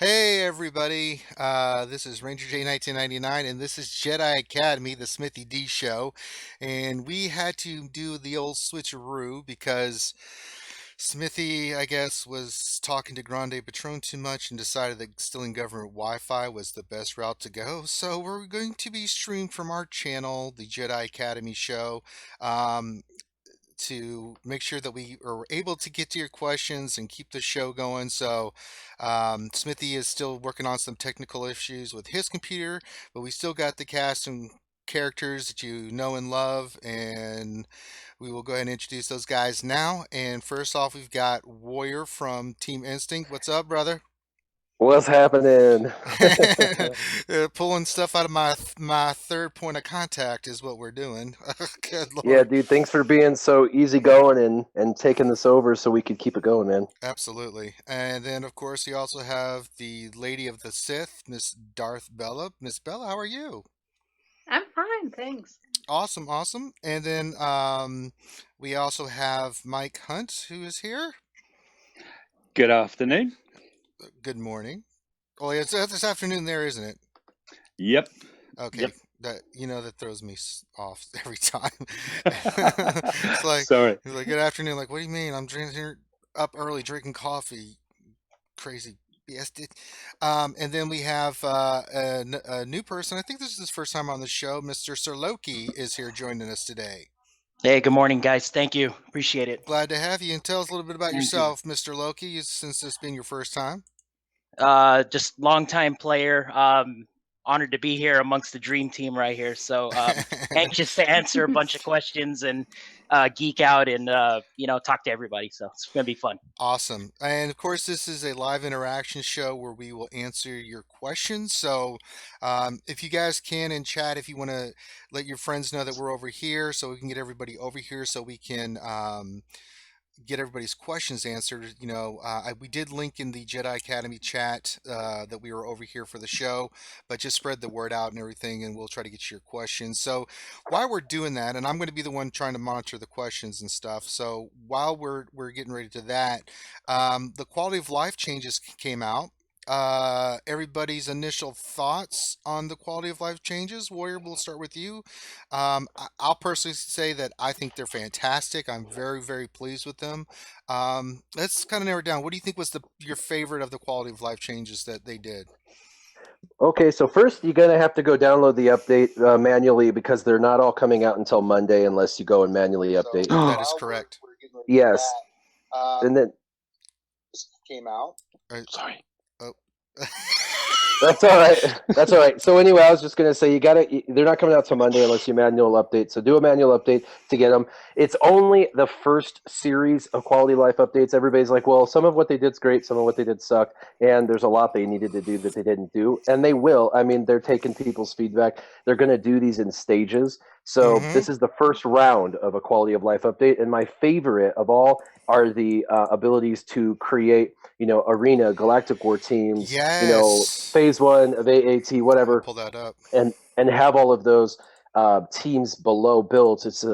Hey everybody, this is Ranger J 1999 and this is Jedi Academy, the Smithie D show. And we had to do the old switcheroo because Smithy, I guess, was talking to Grande Patron too much and decided that stealing government Wi-Fi was the best route to go. So we're going to be streamed from our channel, the Jedi Academy show. Um, to make sure that we are able to get to your questions and keep the show going. So, Smithy is still working on some technical issues with his computer, but we still got the cast and characters that you know and love, and we will go ahead and introduce those guys now. And first off, we've got Warrior from Team Instinct. What's up, brother? What's happening? Pulling stuff out of my third point of contact is what we're doing. Good Yeah, Lord. dude, thanks for being so easygoing and taking this over so we could keep it going, man. Absolutely. And then, of course, you also have the Lady of the Sith, Miss Darth Bella. Miss Bella, how are you? I'm fine, thanks. Awesome, awesome. And then we also have Mike Hunt, who is here. Good afternoon. Good morning. Oh, yeah, it's this afternoon there, isn't it? Yep. Okay. Yep. That throws me off every time. It's like, Sorry. he's like, good afternoon. Like, what do you mean? I'm drinking here up early drinking coffee. Crazy BS. And then we have a new person. I think this is his first time on the show. Mr. Sir Loki is here joining us today. Hey, good morning, guys. Thank you. Appreciate it. Glad to have you. And tell us a little bit about Thank you. yourself, Mr. Loki, since this being your first time. Just longtime player. Honored to be here amongst the dream team right here. So anxious to answer a bunch of questions and geek out and talk to everybody. So it's gonna be fun. Awesome. And of course, this is a live interaction show where we will answer your questions. So if you guys can in chat, if you want to let your friends know that we're over here so we can get everybody over here so we can get everybody's questions answered. We did link in the Jedi Academy chat that we were over here for the show, but just spread the word out and everything, and we'll try to get you your questions. So while we're doing that, and I'm going to be the one trying to monitor the questions and stuff. So while we're getting ready to that, the quality of life changes came out. Everybody's initial thoughts on the quality of life changes. Warrior, we'll start with you. I'll personally say that I think they're fantastic. I'm very, very pleased with them. Let's kind of narrow it down. What do you think was your favorite of the quality of life changes that they did? Okay, so first you're gonna have to go download the update manually because they're not all coming out until Monday unless you go and manually update. That is correct. Yes, and then Came out. Sorry. Oh. that's all right. That's all right. So anyway, I was just gonna say they're not coming out till Monday unless you manual update. So do a manual update to get them. It's only the first series of quality of life updates. Everybody's like, well, some of what they did's great, some of what they did suck, and there's a lot they needed to do that they didn't do, and they will. I mean, they're taking people's feedback. They're gonna do these in stages. So Mm-hmm. this is the first round of a quality of life update, and my favorite of all are the abilities to create, arena, galactic war teams, Yes. phase one of AAT, I'll whatever, pull that up. and have all of those teams below built. It's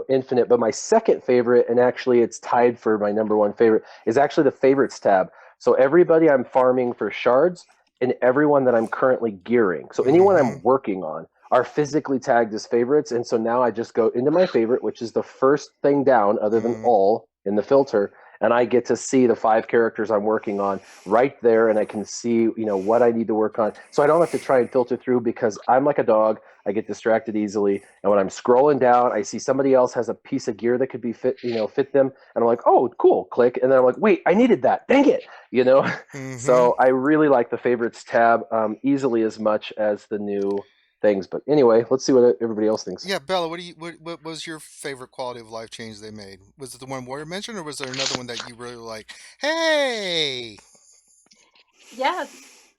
infinite. But my second favorite, and actually it's tied for my number one favorite, is actually the favorites tab. So everybody I'm farming for shards and everyone that I'm currently gearing. So anyone Mm-hmm. I'm working on are physically tagged as favorites. And so now I just go into my favorite, which is the first thing down other than all in the filter, and I get to see the 5 characters I'm working on right there, and I can see what I need to work on. So I don't have to try and filter through because I'm like a dog. I get distracted easily, and when I'm scrolling down, I see somebody else has a piece of gear that could be fit them, and I'm like, oh, cool, click, and then I'm like, wait, I needed that, dang it, Mm-hmm. So I really like the favorites tab easily as much as the new things. But anyway, let's see what everybody else thinks. Yeah, Bella, what was your favorite quality of life change they made? Was it the one Warrior mentioned, or was there another one that you really like? Hey. Yeah,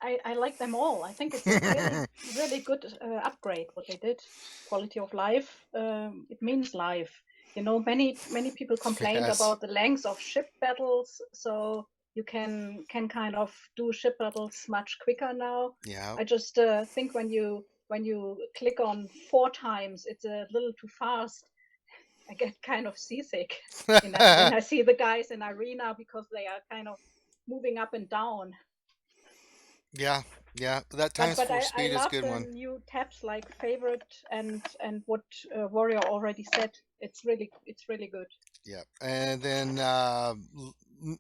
I like them all. I think it's a really, really good upgrade what they did. Quality of life. It means life. Many people complained Yes. about the length of ship battles, so you can kind of do ship battles much quicker now. Yeah. I just think when you click on 4 times, it's a little too fast. I get kind of seasick when I see the guys in arena because they are kind of moving up and down. Yeah, yeah. That times But four I speed is a love good the one. new tabs like favorite and what Warrior already said. It's really good. Yeah. And then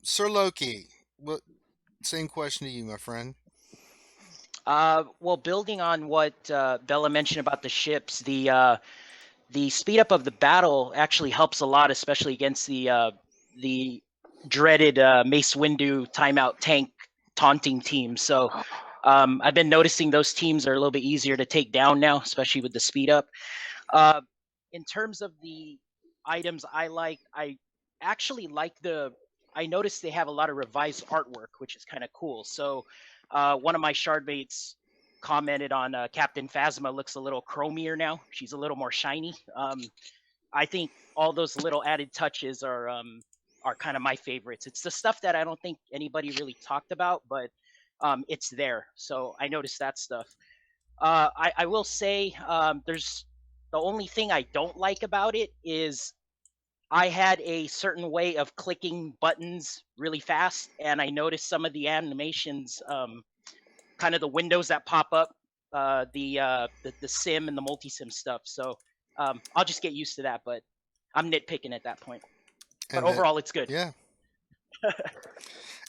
Sir Loki, what same question to you, my friend. Well, building on what Bella mentioned about the ships, the speed up of the battle actually helps a lot, especially against the dreaded Mace Windu timeout tank taunting team. So I've been noticing those teams are a little bit easier to take down now, especially with the speed up. Uh, in terms of the items I actually like the. I noticed they have a lot of revised artwork, which is kind of cool. So one of my shardmates commented on Captain Phasma looks a little chromier now. She's a little more shiny. I think all those little added touches are kind of my favorites. It's the stuff that I don't think anybody really talked about, but it's there. So I noticed that stuff. I will say there's the only thing I don't like about it is I had a certain way of clicking buttons really fast, and I noticed some of the animations, kind of the windows that pop up, the sim and the multi sim stuff. So I'll just get used to that, but I'm nitpicking at that point. But And then overall, it's good. yeah. A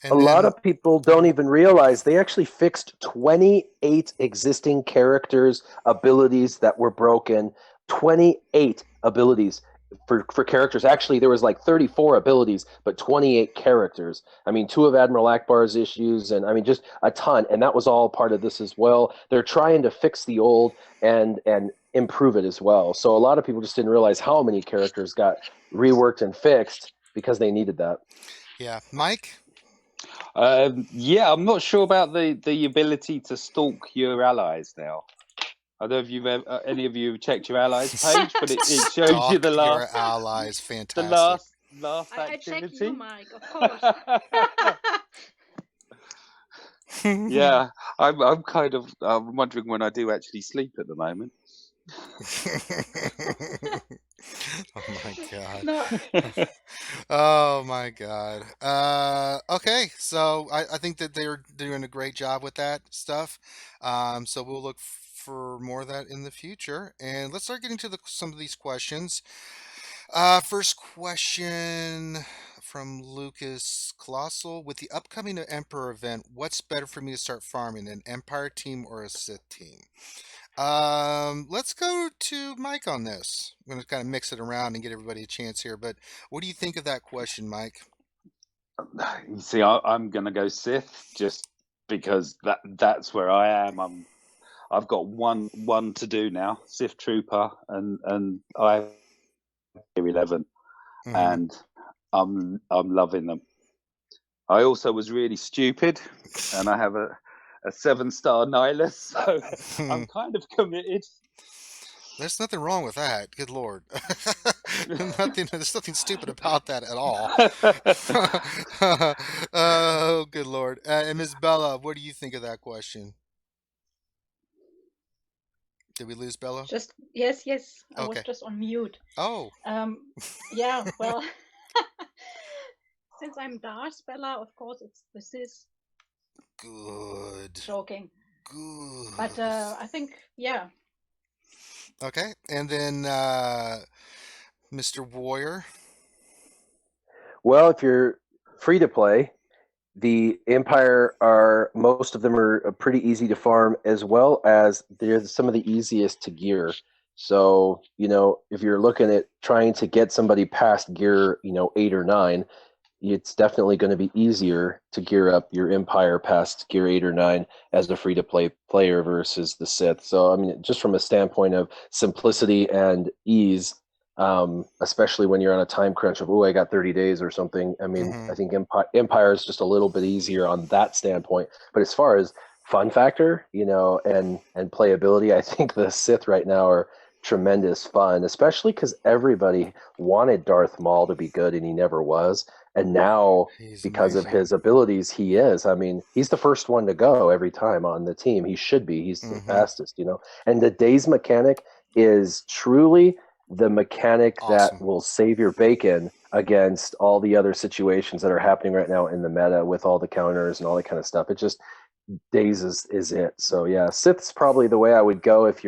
And lot then of people don't even realize they actually fixed 28 existing characters' abilities that were broken. 28 abilities for characters. Actually, there was like 34 abilities, but 28 characters. I mean, two of Admiral Akbar's issues, and I mean, just a ton. And that was all part of this as well. They're trying to fix the old and improve it as well. So a lot of people just didn't realize how many characters got reworked and fixed because they needed that. yeah, Mike. Yeah, I'm not sure about the ability to stalk your allies now. I don't know if you've any of you have checked your allies page, but it shows you Stalk your allies. the Fantastic. last I check activity. you, Mike, of course. Yeah, I'm kind of I'm wondering when I do actually sleep at the moment. Oh my god. No, Oh my god. Okay, so I think that they're doing a great job with that stuff. So we'll look for more of that in the future. And let's start getting to some of these questions. First question from Lucas Colossal. With the upcoming Emperor event, what's better for me to start farming, an Empire team or a Sith team? Let's go to Mike on this. I'm going to kind of mix it around and get everybody a chance here. But what do you think of that question, Mike? You see, I'm going to go Sith just because that's where I am. I've got one to do now, Sith Trooper, and I 11, Mhm. and I'm loving them. I also was really stupid, and I have a 7-star Nihilus, so I'm kind of committed. There's nothing wrong with that. Good lord. There's nothing stupid about that at all. Oh, good lord. And Miss Bella, what do you think of that question? Did we lose Bella? just yes, yes. I was Okay. just on mute. Oh, Yeah, well, since I'm Darth Bella, of course this is good. joking. Good. But I think, yeah, Okay. And then Mr. Warrior. Well, if you're free to play, the Empire are most of them are pretty easy to farm, as well as they're some of the easiest to gear. So, if you're looking at trying to get somebody past gear, 8 or 9, it's definitely going to be easier to gear up your Empire past gear 8 or 9 as a free to play player versus the Sith. So, I mean, just from a standpoint of simplicity and ease, especially when you're on a time crunch of, I got 30 days or something. I mean, Mhm. I think Empire is just a little bit easier on that standpoint. But as far as fun factor, and playability, I think the Sith right now are tremendous fun, especially because everybody wanted Darth Maul to be good and he never was. And now, He's because of amazing. his abilities, he is. I mean, he's the first one to go every time on the team. He should be. He's the Mhm. fastest, And the days mechanic is truly the mechanic that Awesome. will save your bacon against all the other situations that are happening right now in the meta with all the counters and all that kind of stuff. days is it. So yeah, Sith's probably the way I would go if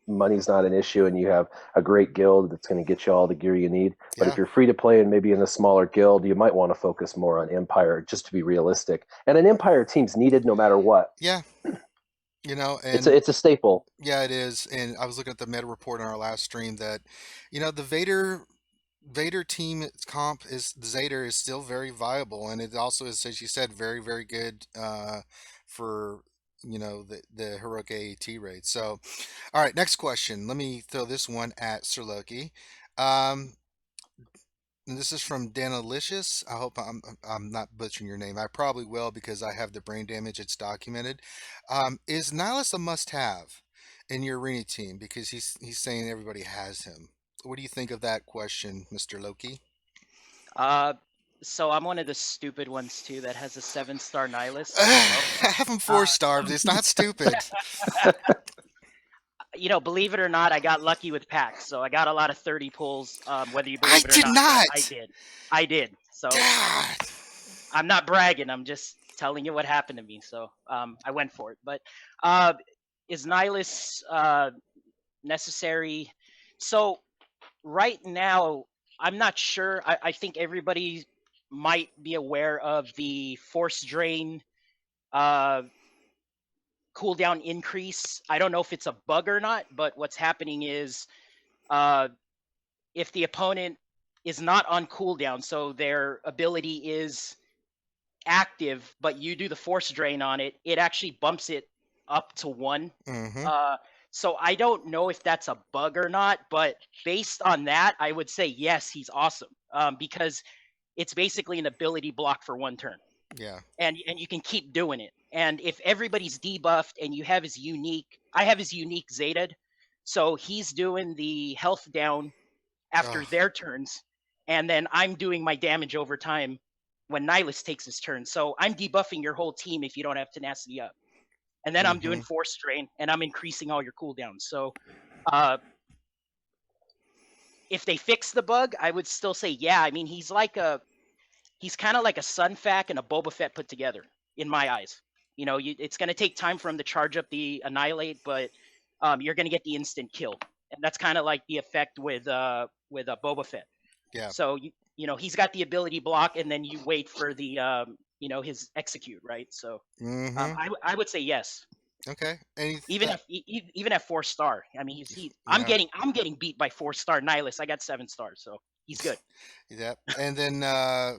money's not an issue and you have a great guild that's going to get you all the gear you need. But Yeah. if you're free to play and maybe in a smaller guild, you might want to focus more on Empire just to be realistic. And an Empire team's needed no matter what. Yeah. You know, It's and a staple. yeah, it is. And I was looking at the meta report on our last stream that, the Vader team comp is the Zader is still very viable, and it also is, as you said, very very good for the heroic AAT rate. So, all right, next question. Let me throw this one at Sir Loki. Um, and this is from Danalicious. I hope I'm not butchering your name. I probably will because I have the brain damage. It's documented. Is Nihilus a must-have in your arena team? Because he's saying everybody has him. What do you think of that question, Mr. Loki? So I'm one of the stupid ones too that has a 7-star Nihilus. So, Have him 4-star. It's not stupid. Believe it or not, I got lucky with packs, so I got a lot of 30 pulls. Whether you I believe it or did not, not. I did. So God. I'm not bragging. I'm just telling you what happened to me. So I went for it. But is Nihilus necessary? So right now, I'm not sure. I think everybody might be aware of the force drain cooldown increase. I don't know if it's a bug or not, but what's happening is if the opponent is not on cooldown, so their ability is active, but you do the force drain on it, it actually bumps it up to 1. Mm-hmm. So I don't know if that's a bug or not, but based on that, I would say yes, he's awesome because it's basically an ability block for 1 turn. Yeah. And you can keep doing it. And if everybody's debuffed and you have I have his unique Zetaed, so he's doing the health down after their turns, and then I'm doing my damage over time when Nihilus takes his turn. So I'm debuffing your whole team if you don't have tenacity up. And then I'm doing force strain, and I'm increasing all your cooldowns. So if they fix the bug, I would still say, yeah. I mean, he's kind of like a Sunfac and a Boba Fett put together, in my eyes. It's going to take time for him to charge up the Annihilate, but you're going to get the instant kill. And that's kind of like the effect with Boba Fett. Yeah. So, he's got the ability block, and then you wait for the, his execute, right? So I would say yes. Okay. Even at 4-star. I mean, I'm getting beat by 4-star Nihilus. I got 7 stars, so he's good. Yep. And then,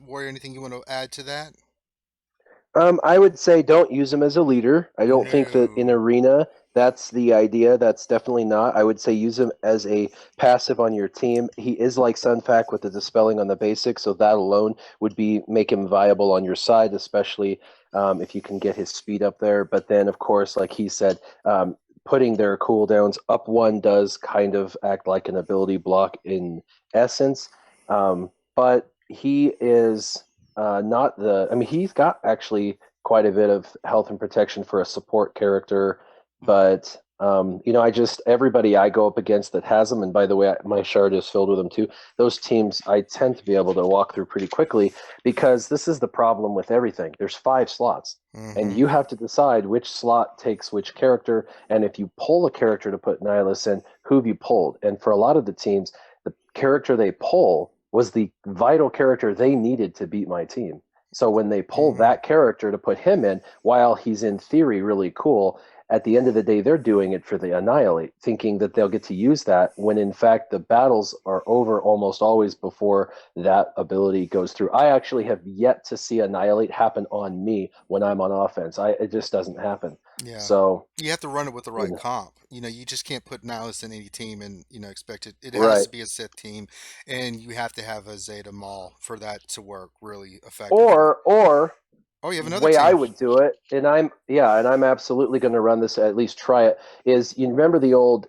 Warrior, anything you want to add to that? I would say don't use him as a leader. I don't think that in arena that's the idea. That's definitely not. I would say use him as a passive on your team. He is like Sunfac with the dispelling on the basics, so that alone would make him viable on your side, especially if you can get his speed up there. But then, of course, like he said, putting their cooldowns up 1 does kind of act like an ability block in essence. But he is not the. I mean, he's got actually quite a bit of health and protection for a support character, but everybody I go up against that has them, and by the way, my shard is filled with them too. Those teams I tend to be able to walk through pretty quickly because this is the problem with everything. There's 5 slots, and you have to decide which slot takes which character, and if you pull a character to put Nihilus in, who have you pulled? And for a lot of the teams, the character they pull was the vital character they needed to beat my team. So when they pull that character to put him in, while he's in theory really cool, at the end of the day, they're doing it for the Annihilate, thinking that they'll get to use that when in fact the battles are over almost always before that ability goes through. I actually have yet to see Annihilate happen on me when I'm on offense. It just doesn't happen. Yeah. So you have to run it with the right comp. You just can't put Nihilus in any team and expect it. It has right. to be a Sith team, and you have to have a Zeta Maul for that to work really effectively. Or you have another way team. I would do it, and I'm absolutely going to run this, at least try it, is you remember the old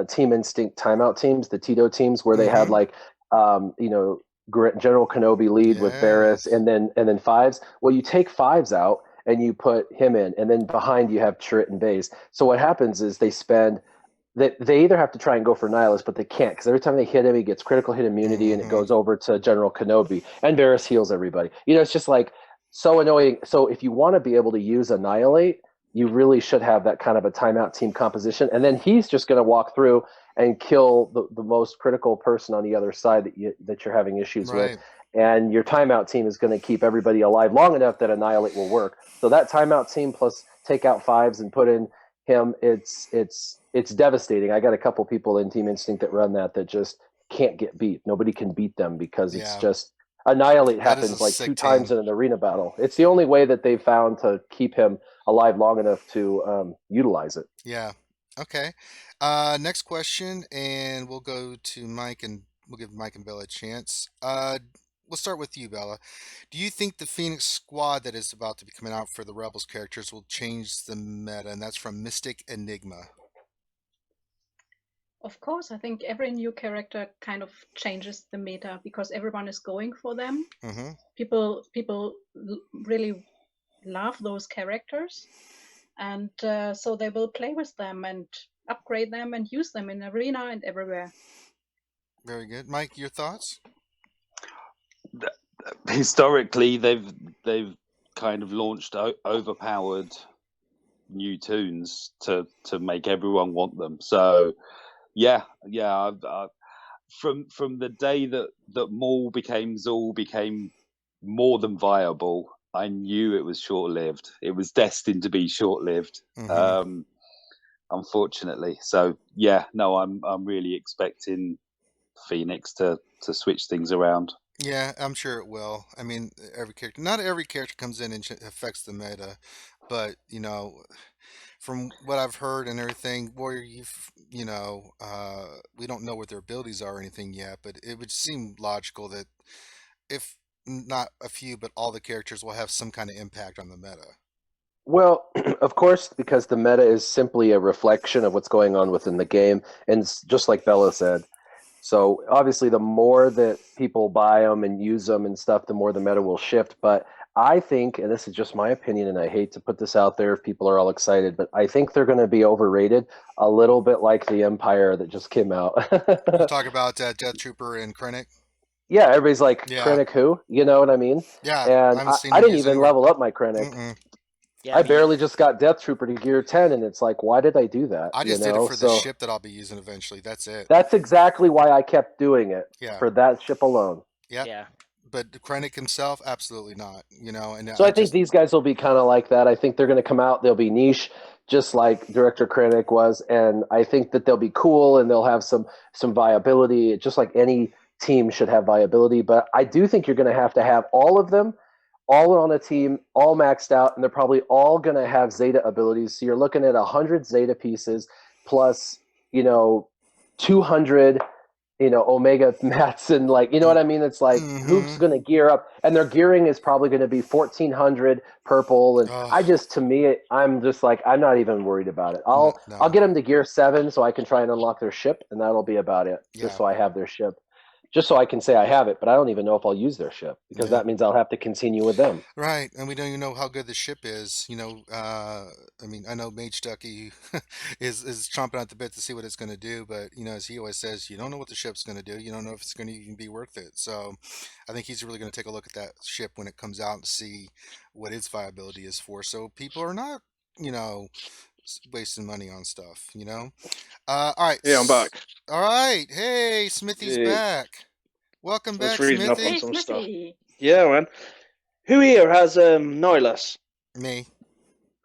Team Instinct timeout teams, the Tito teams, where they had like General Kenobi lead with Barris and then 5s. Well, you take 5s out and you put him in, and then behind you have Chirrut and Baze. So what happens is they either have to try and go for Nihilus, but they can't, because every time they hit him, he gets critical hit immunity, and it goes over to General Kenobi, and Varys heals everybody. It's just like so annoying. So if you want to be able to use Annihilate, you really should have that kind of a timeout team composition. And then he's just going to walk through and kill the most critical person on the other side that you're having issues with. Right. And your timeout team is going to keep everybody alive long enough that Annihilate will work. So that timeout team plus take out 5s and put in him, it's devastating. I got a couple people in Team Instinct that run that just can't get beat. Nobody can beat them because it's Yeah. just Annihilate That is a happens like sick 2 times team. in an arena battle. It's the only way that they've found to keep him alive long enough to utilize it. Yeah. Okay. Next question, and we'll go to Mike, and we'll give Mike and Bella a chance. We'll start with you, Bella. Do you think the Phoenix Squad that is about to be coming out for the Rebels characters will change the meta? And that's from Mystic Enigma. Of course, I think every new character kind of changes the meta because everyone is going for them. Mm-hmm. People really love those characters, and so they will play with them and upgrade them and use them in arena and everywhere. Very good, Mike. Your thoughts? Historically, they've kind of launched overpowered new tunes to make everyone want them. So yeah. From the day that Maul became Zul became more than viable, I knew it was short-lived. It was destined to be short-lived. Mm-hmm. Unfortunately. So yeah, no, I'm really expecting Phoenix to switch things around. Yeah, I'm sure it will. I mean, not every character comes in and affects the meta, but from what I've heard and everything, Warrior, we don't know what their abilities are or anything yet, but it would seem logical that if not a few, but all the characters will have some kind of impact on the meta. Well, of course, because the meta is simply a reflection of what's going on within the game, and just like Bella said. So obviously, the more that people buy them and use them and stuff, the more the meta will shift. But I think, and this is just my opinion, and I hate to put this out there if people are all excited, but I think they're going to be overrated, a little bit like the Empire that just came out. You talk about Death Trooper and Krennic. Yeah, everybody's like, Yeah, Krennic who? You know what I mean? yeah. I And haven't seen I them didn't use even anywhere. level up my Krennic. Mm-mm. Yeah, I me barely just got Death Trooper to gear 10, and it's like, why did I do that? I You just did it know? for the So ship that I'll be using eventually. That's it. that's exactly why I kept doing it, Yeah. for that ship alone. Yep. yeah. But Krennic himself, absolutely not. And So I think these guys will be kind of like that. I think they're going to come out, they'll be niche, just like Director Krennic was, and I think that they'll be cool and they'll have some viability, just like any team should have viability. But I do think you're going to have all of them, all on a team, all maxed out, and they're probably all going to have Zeta abilities. So you're looking at 100 Zeta pieces plus, 200 Omega mats, and like, you know what I mean? It's like, who's Mm-hmm. going to gear up? And their gearing is probably going to be 1400 purple. And to me, I'm just like, I'm not even worried about it. I'll get them to gear 7 so I can try and unlock their ship, and that'll be about it. Yeah. Just so I have their ship. Just so I can say I have it, but I don't even know if I'll use their ship because that means I'll have to continue with them. Right, and we don't even know how good the ship is. I mean, I know Mage Ducky is chomping at the bit to see what it's going to do, but as he always says, you don't know what the ship's going to do. You don't know if it's going to even be worth it. So, I think he's really going to take a look at that ship when it comes out and see what its viability is for. So people are not, wasting money on stuff. All right. Yeah, I'm back. All right. Hey, Smithy's Yeah. back. Welcome Let's back, reading up on Smithy. Hey, some stuff. Smithy. Yeah, man. Who here has Nihilus? Me.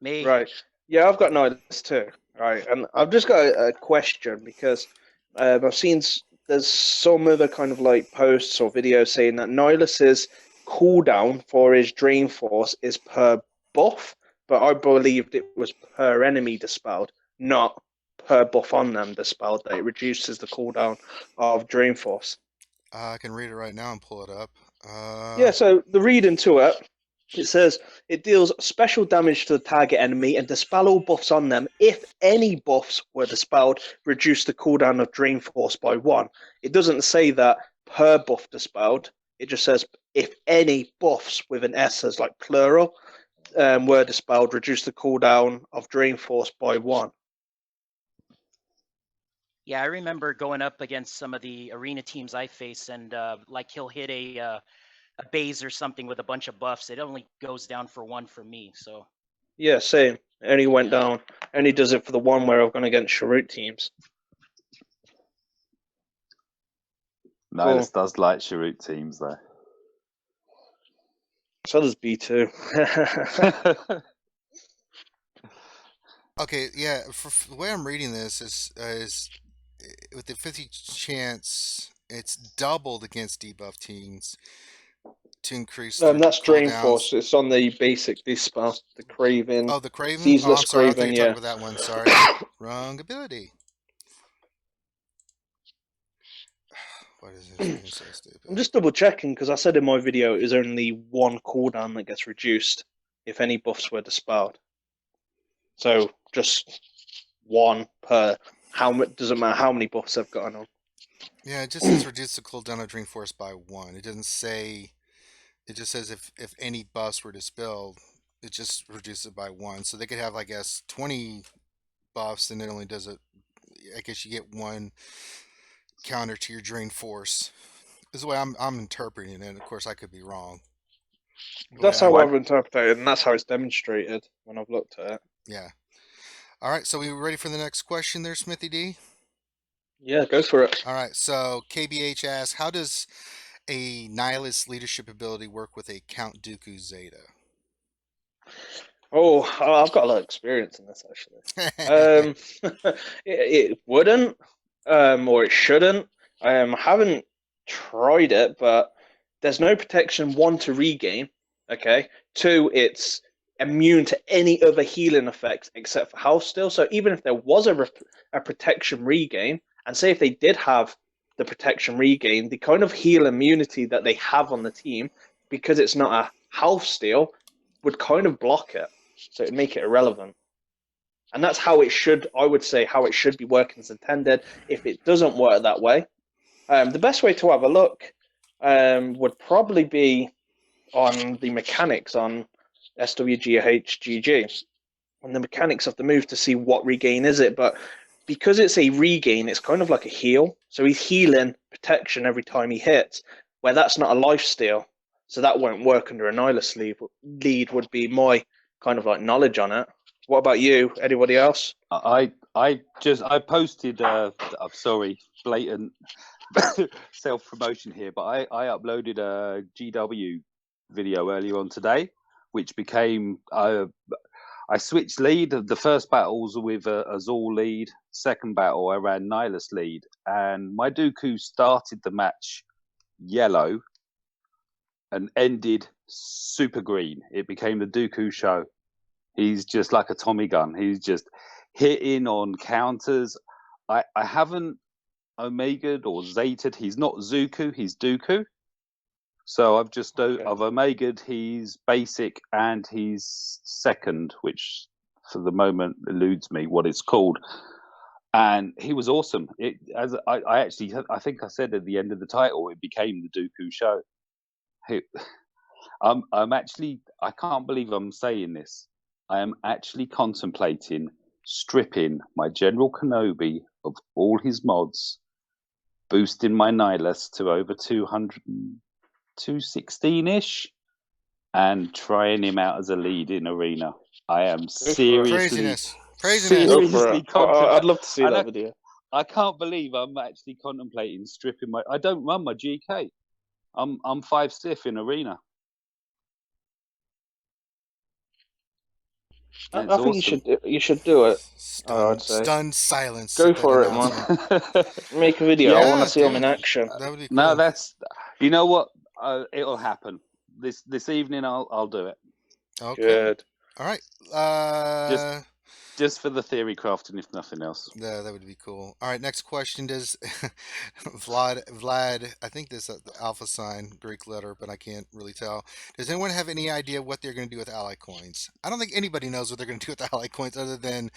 Me. Right. Yeah, I've got Nihilus too. Right, and I've just got a question because I've seen there's some other kind of like posts or videos saying that Nihilus's cooldown for his Dream Force is per buff, but I believed it was per enemy dispelled, not per buff on them dispelled. That it reduces the cooldown of Dream Force. I can read it right now and pull it up. Yeah, so the reading to it, it says it deals special damage to the target enemy and dispel all buffs on them. If any buffs were dispelled, reduce the cooldown of Dream Force by 1. It doesn't say that per buff dispelled. It just says if any buffs with an S as like plural were dispelled, reduce the cooldown of Dream Force by 1. Yeah, I remember going up against some of the arena teams I face, and like he'll hit a base or something with a bunch of buffs. It only goes down for 1 for me. So Yeah, same. It only went down. Only does it for the one where I've gone against Sharut teams. Nihilus does like Sharut teams, though. So does B2. Okay, yeah. For the way I'm reading this is with the 50 chance, it's doubled against debuff teams to increase their That's Drain cooldowns. Force. It's on the basic dispel. The Craven. Oh, the Craven. Ceaseless I'm sorry. I thought Craven, you were yeah. talking about that one. Sorry, wrong ability. What is this being so stupid? I'm just double checking because I said in my video it was only one cooldown that gets reduced if any buffs were dispelled. So just one per. Doesn't matter how many buffs I've got on. Yeah, it just says reduce the cooldown of Dream Force by 1. It doesn't say. It just says if any buffs were dispelled, it just reduces it by 1. So they could have, I guess, 20 buffs, and it only does it. I guess you get 1 counter to your Drain Force. This is the way I'm interpreting it. Of course, I could be wrong. That's how I've interpreted it, and that's how it's demonstrated when I've looked at it. Yeah. All right, so we ready for the next question there, Smithie D? Yeah, go for it. All right, so KBH asks, how does a Nihilist leadership ability work with a Count Dooku Zeta? Oh, I've got a lot of experience in this, actually. It wouldn't, or it shouldn't. I haven't tried it, but there's no protection, 1, to regain, okay? 2, it's immune to any other healing effects except for health still. So even if there was a protection regain, and say if they did have the protection regain, the kind of heal immunity that they have on the team, because it's not a health steal, would kind of block it. So it'd make it irrelevant. And that's how it should, I would say, how it should be working as intended. If it doesn't work that way, the best way to have a look would probably be on the mechanics on SWGHGG, and the mechanics of the move to see what regain is it. But because it's a regain, it's kind of like a heal. So he's healing protection every time he hits, where that's not a lifesteal. So that won't work under a Nihilus lead would be my kind of like knowledge on it. What about you? Anybody else? I posted. I'm sorry, blatant self promotion here, but I uploaded a GW video earlier on today, which became I switched lead. The first battles with Azul lead. Second battle I ran Nihilus lead, and my Dooku started the match yellow and ended super green. It became the Dooku show. He's just like a Tommy gun. He's just hitting on counters. I haven't Omega'd or Zeta'd. He's not Zuku, he's Dooku. So I've just I've Omega'd his basic and his second, which for the moment eludes me what it's called. And he was awesome. I think I said at the end of the title, it became the Dooku show. I'm actually, I can't believe I'm saying this. I am actually contemplating stripping my General Kenobi of all his mods, boosting my Nihilus to over 200, 216-ish, and trying him out as a lead in Arena. I am seriously Craziness. I'd love to see that video. I can't believe I'm actually contemplating stripping my. I don't run my GK. I'm 5 Sith in Arena. I think awesome. you should do it. Stunned silence. Go for it, man. Make a video. I want to see him in action. That would be cool. No, that's. You know what? It'll happen this evening. I'll do it. Okay. Good. All right. Just for the theory crafting, if nothing else. Yeah, that would be cool. All right, next question. Does Vlad, I think this is the alpha sign, Greek letter, but I can't really tell. Does anyone have any idea what they're going to do with ally coins? I don't think anybody knows what they're going to do with ally coins other than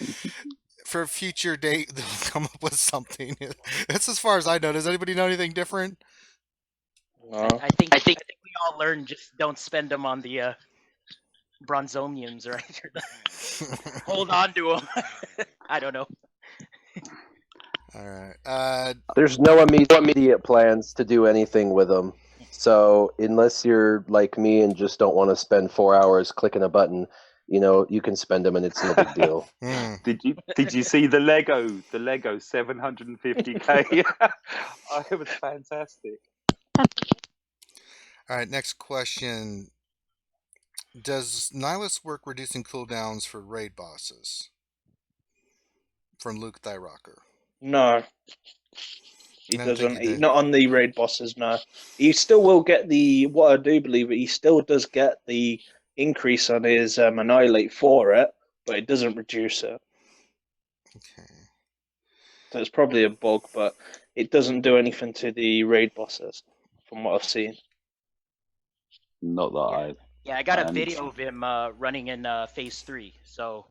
for a future date, they'll come up with something. That's as far as I know. Does anybody know anything different? No. I think we all learned just don't spend them on the Bronzomiums, right? Hold on to them. I don't know. All right. There's no immediate plans to do anything with them. So unless you're like me and just don't want to spend 4 hours clicking a button, you can spend them and it's no big deal. Did you see the Lego 750k? Oh, it was fantastic. All right, next question. Does Nihilus work reducing cooldowns for raid bosses? From Luke Thyrocker. No, he I don't think doesn't. he did. Not on the raid bosses. No, he still will get the. What I do believe, he still does get the increase on his annihilate for it, but it doesn't reduce it. Okay. So it's probably a bug, but it doesn't do anything to the raid bosses, from what I've seen. Not that Yeah, I got a And- video of him running in phase 3. So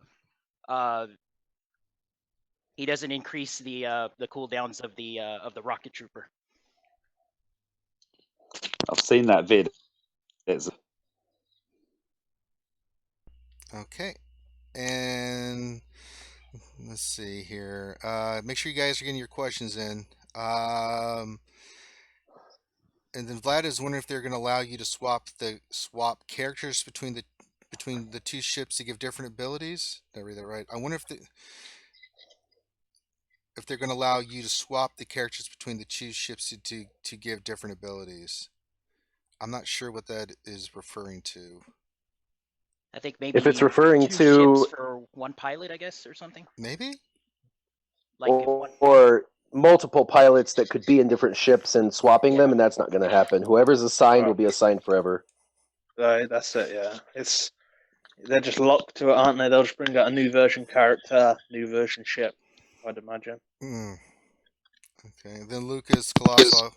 he doesn't increase the cooldowns of the rocket trooper. I've seen that vid. Okay. And let's see here. Make sure you guys are getting your questions in. And then Vlad is wondering if they're going to allow you to swap characters between the two ships to give different abilities. Did I read that right? I wonder if they're going to allow you to swap the characters between the two ships to give different abilities. I'm not sure what that is referring to. I think maybe If it's referring two to ships for one pilot, I guess, or something. Maybe? Like if one... or multiple pilots that could be in different ships and swapping them, and that's not going to happen. Whoever's assigned will be assigned forever. That's it. Yeah, they're just locked to it, aren't they? They'll just bring out a new version character, new version ship. I'd imagine. Okay. Then Lucas Colossal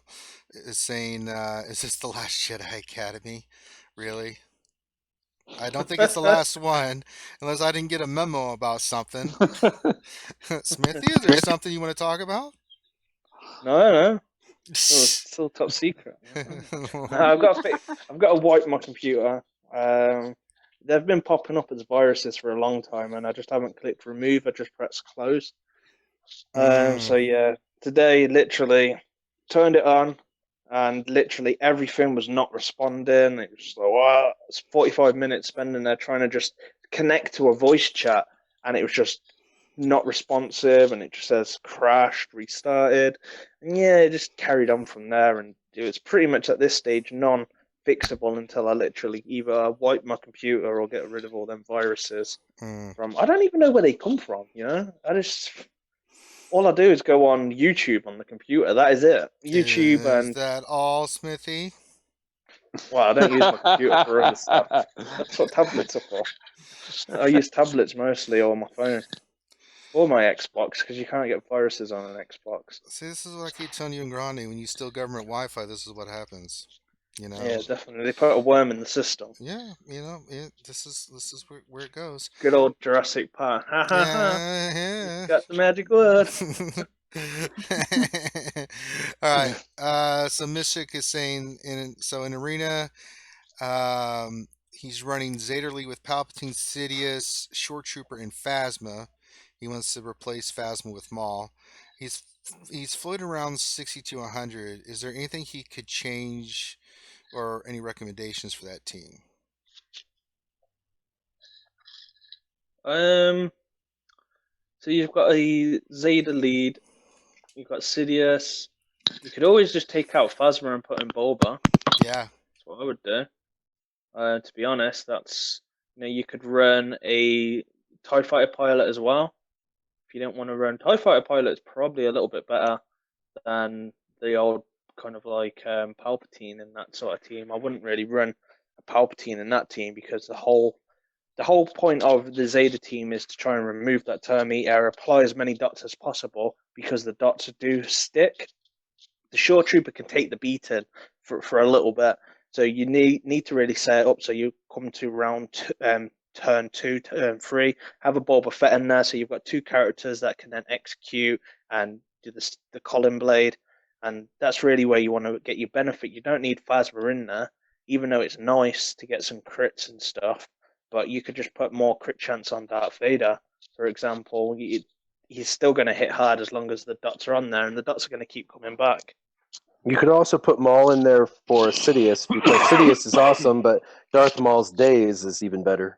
is saying, "Is this the last Jedi Academy? Really?" I don't think it's the last one, unless I didn't get a memo about something. Smithy, is there something you want to talk about? No. Still top secret. No, I've got to wipe my computer. They've been popping up as viruses for a long time, and I just haven't clicked remove. I just pressed close. So yeah, today literally turned it on, and literally everything was not responding. It was like, wow, it's 45 minutes spending there trying to just connect to a voice chat, and it was just not responsive, and it just says crashed, restarted, and yeah, it just carried on from there, and it was pretty much at this stage non-fixable until I literally either wipe my computer or get rid of all them viruses from. I don't even know where they come from. All I do is go on YouTube on the computer. That is it. YouTube Is that all, Smithy? Well, I don't use my computer for other stuff. That's what tablets are for. I use tablets mostly or my phone. Or my Xbox, because you can't get viruses on an Xbox. See, this is what I keep telling you and Grande. When you steal government Wi-Fi, this is what happens. Yeah, definitely. They put a worm in the system. Yeah, this is where it goes. Good old Jurassic Park. Ha ha ha. Yeah. Got the magic word. All right. So Mystic is saying in Arena, he's running Zayderly with Palpatine, Sidious, Short Trooper, and Phasma. He wants to replace Phasma with Maul. He's floating around 60 to 100. Is there anything he could change, or any recommendations for that team? So you've got a Zeta lead. You've got Sidious. You could always just take out Phasma and put in Boba. Yeah. That's what I would do. To be honest, you could run a TIE Fighter pilot as well. If you don't want to run TIE Fighter pilot, it's probably a little bit better than the old kind of like Palpatine in that sort of team. I wouldn't really run a Palpatine in that team because the whole point of the Zeta team is to try and remove that term eater, apply as many dots as possible because the dots do stick. The Shore Trooper can take the beating for a little bit, so you need to really set it up so you come to turn 2, turn 3, have a Boba Fett in there, so you've got two characters that can then execute and do the Colin Blade, and that's really where you want to get your benefit. You don't need Phasma in there, even though it's nice to get some crits and stuff, but you could just put more crit chance on Darth Vader, for example. He's still going to hit hard as long as the dots are on there, and the dots are going to keep coming back. You could also put Maul in there for Sidious, because Sidious is awesome, but Darth Maul's days is even better.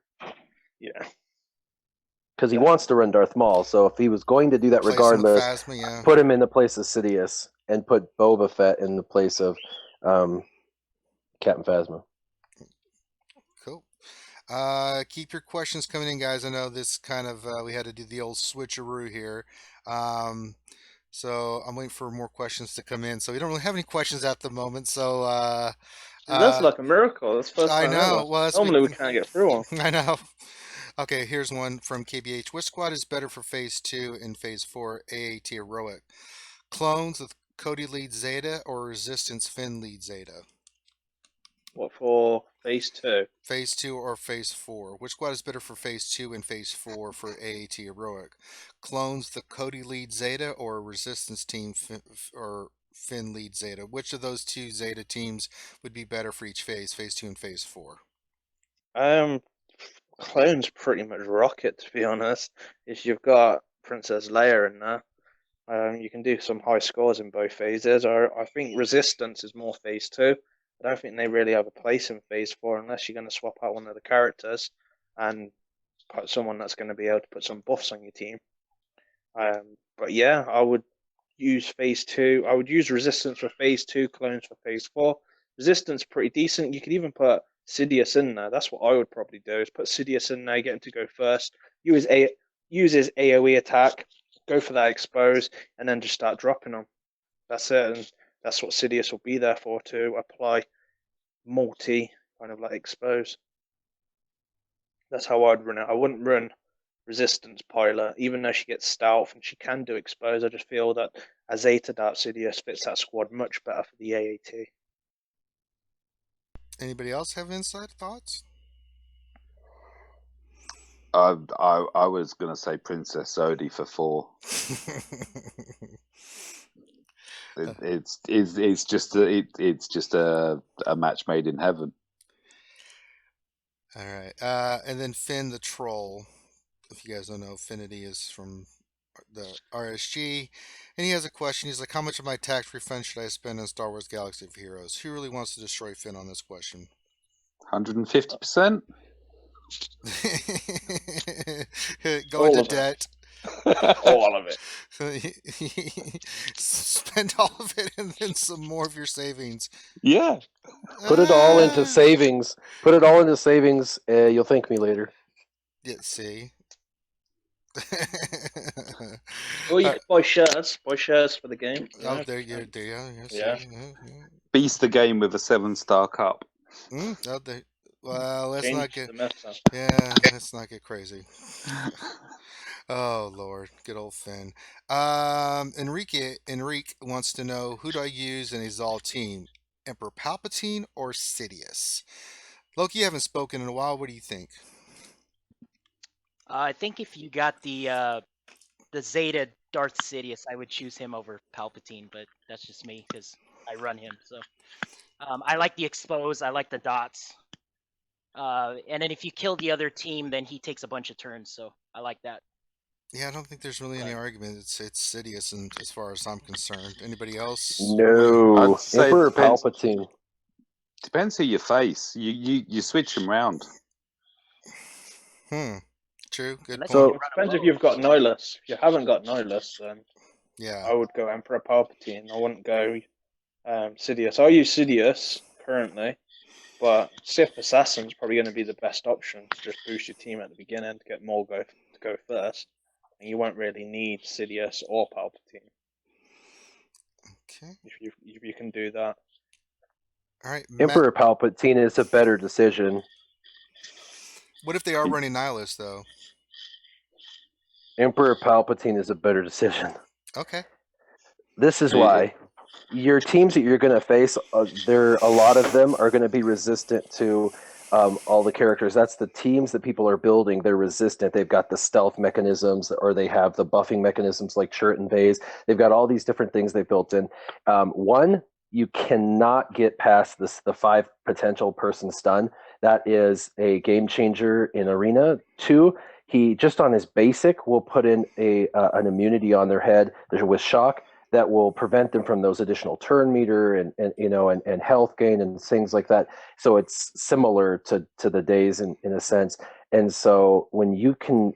Yeah. Because he wants to run Darth Maul, so if he was going to do that Place him with regardless, Phasma, yeah. put him in the place of Sidious and put Boba Fett in the place of Captain Phasma. Cool. Keep your questions coming in, guys. I know this kind of we had to do the old switcheroo here. So I'm waiting for more questions to come in. So we don't really have any questions at the moment. So That's like a miracle. That's the first I time ever. know. Well, that's Normally we can't get through one. I know. Okay, here's one from KBH. Which squad is better for Phase 2 and Phase 4 AAT Heroic? Clones with Cody lead Zeta or Resistance Finn lead Zeta? What for Phase 2? Phase 2 or Phase 4? Which squad is better for Phase 2 and Phase 4 for AAT Heroic? Clones the Cody lead Zeta or Resistance team or Finn lead Zeta? Which of those two Zeta teams would be better for each phase, Phase 2 and Phase 4? Clones pretty much rock it, to be honest. If you've got Princess Leia in there, you can do some high scores in both phases. I think Resistance is more Phase 2. I don't think they really have a place in Phase 4 unless you're going to swap out one of the characters and put someone that's going to be able to put some buffs on your team. But yeah, I would use Phase 2. I would use Resistance for Phase 2, Clones for Phase 4. Resistance pretty decent. You could even put Sidious in there. That's what I would probably do, is put Sidious in there, get him to go first, use his AoE attack, go for that expose, and then just start dropping them. That's it, and that's what Sidious will be there for, to apply multi kind of like expose. That's how I'd run it. I wouldn't run Resistance Pilot, even though she gets stealth and she can do expose. I just feel that a Zeta Dark Sidious fits that squad much better for the AAT. Anybody else have inside thoughts? I was gonna say Princess Odie for 4. It's just a match made in heaven. All right. And then Finn the Troll. If you guys don't know, Finity is from the RSG. And he has a question. He's like, how much of my tax refund should I spend on Star Wars Galaxy of Heroes? Who really wants to destroy Finn on this question? 150%. Go All into of it. debt. All of it. Spend all of it and then some more of your savings. Yeah. Put it all into savings. Put it all into savings. You'll thank me later. Yeah, see. Or you could buy shares. Buy shares for the game. Oh, there you go. Yeah. Beast the game with a 7-star cup. Well, let's Change not get. the meta. Yeah, let's not get crazy. Oh Lord, good old Finn. Enrique wants to know, who do I use in a Zal team? Emperor Palpatine or Sidious? Loki, you haven't spoken in a while. What do you think? I think if you got the Zeta Darth Sidious, I would choose him over Palpatine, but that's just me because I run him. So I like the expose, I like the dots, and then if you kill the other team, then he takes a bunch of turns. So I like that. Yeah, I don't think there's really any argument. It's Sidious, and as far as I'm concerned, anybody else? No, I'd say Emperor depends- Palpatine. Depends who you face. You switch them round. True. Good Unless point. you It run a depends if rogue. you've got Nihilus. If you haven't got Nihilus, then Yeah. I would go Emperor Palpatine. I wouldn't go Sidious. I use Sidious currently, but Sith Assassin's probably going to be the best option to just boost your team at the beginning to get Maul to go first. And you won't really need Sidious or Palpatine Okay. if you can do that. All right. Emperor Palpatine is a better decision. What if they are running Nihilus though? Emperor Palpatine is a better decision. Okay. This is why. Your teams that you're going to face, a lot of them are going to be resistant to all the characters. That's the teams that people are building. They're resistant. They've got the stealth mechanisms, or they have the buffing mechanisms like Chirrut and Vase. They've got all these different things they've built in. One, you cannot get past the 5 potential person stun. That is a game changer in Arena. 2, he just on his basic will put in an immunity on their head with shock. that will prevent them from those additional turn meter and health gain and things like that. So it's similar to the days in a sense. And so when you can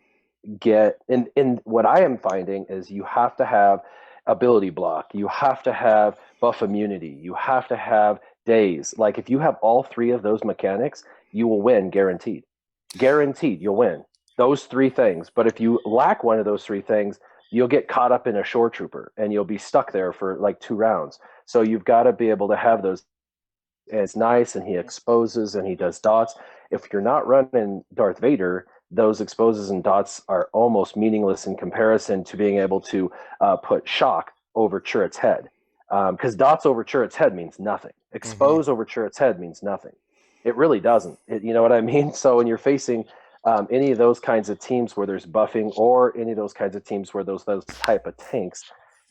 get in what I am finding is you have to have ability block, you have to have buff immunity, you have to have days. Like if you have all three of those mechanics, you will win guaranteed. Guaranteed you'll win. Those three things. But if you lack one of those three things, you'll get caught up in a shore trooper and you'll be stuck there for like 2 rounds. So you've got to be able to have those. And it's nice, and he exposes and he does dots. If you're not running Darth Vader, those exposes and dots are almost meaningless in comparison to being able to put shock over Chirrut's head. Because dots over Chirrut's head means nothing. Expose over Chirrut's head means nothing. It really doesn't. You know what I mean? So when you're facing any of those kinds of teams where there's buffing, or any of those kinds of teams where those type of tanks,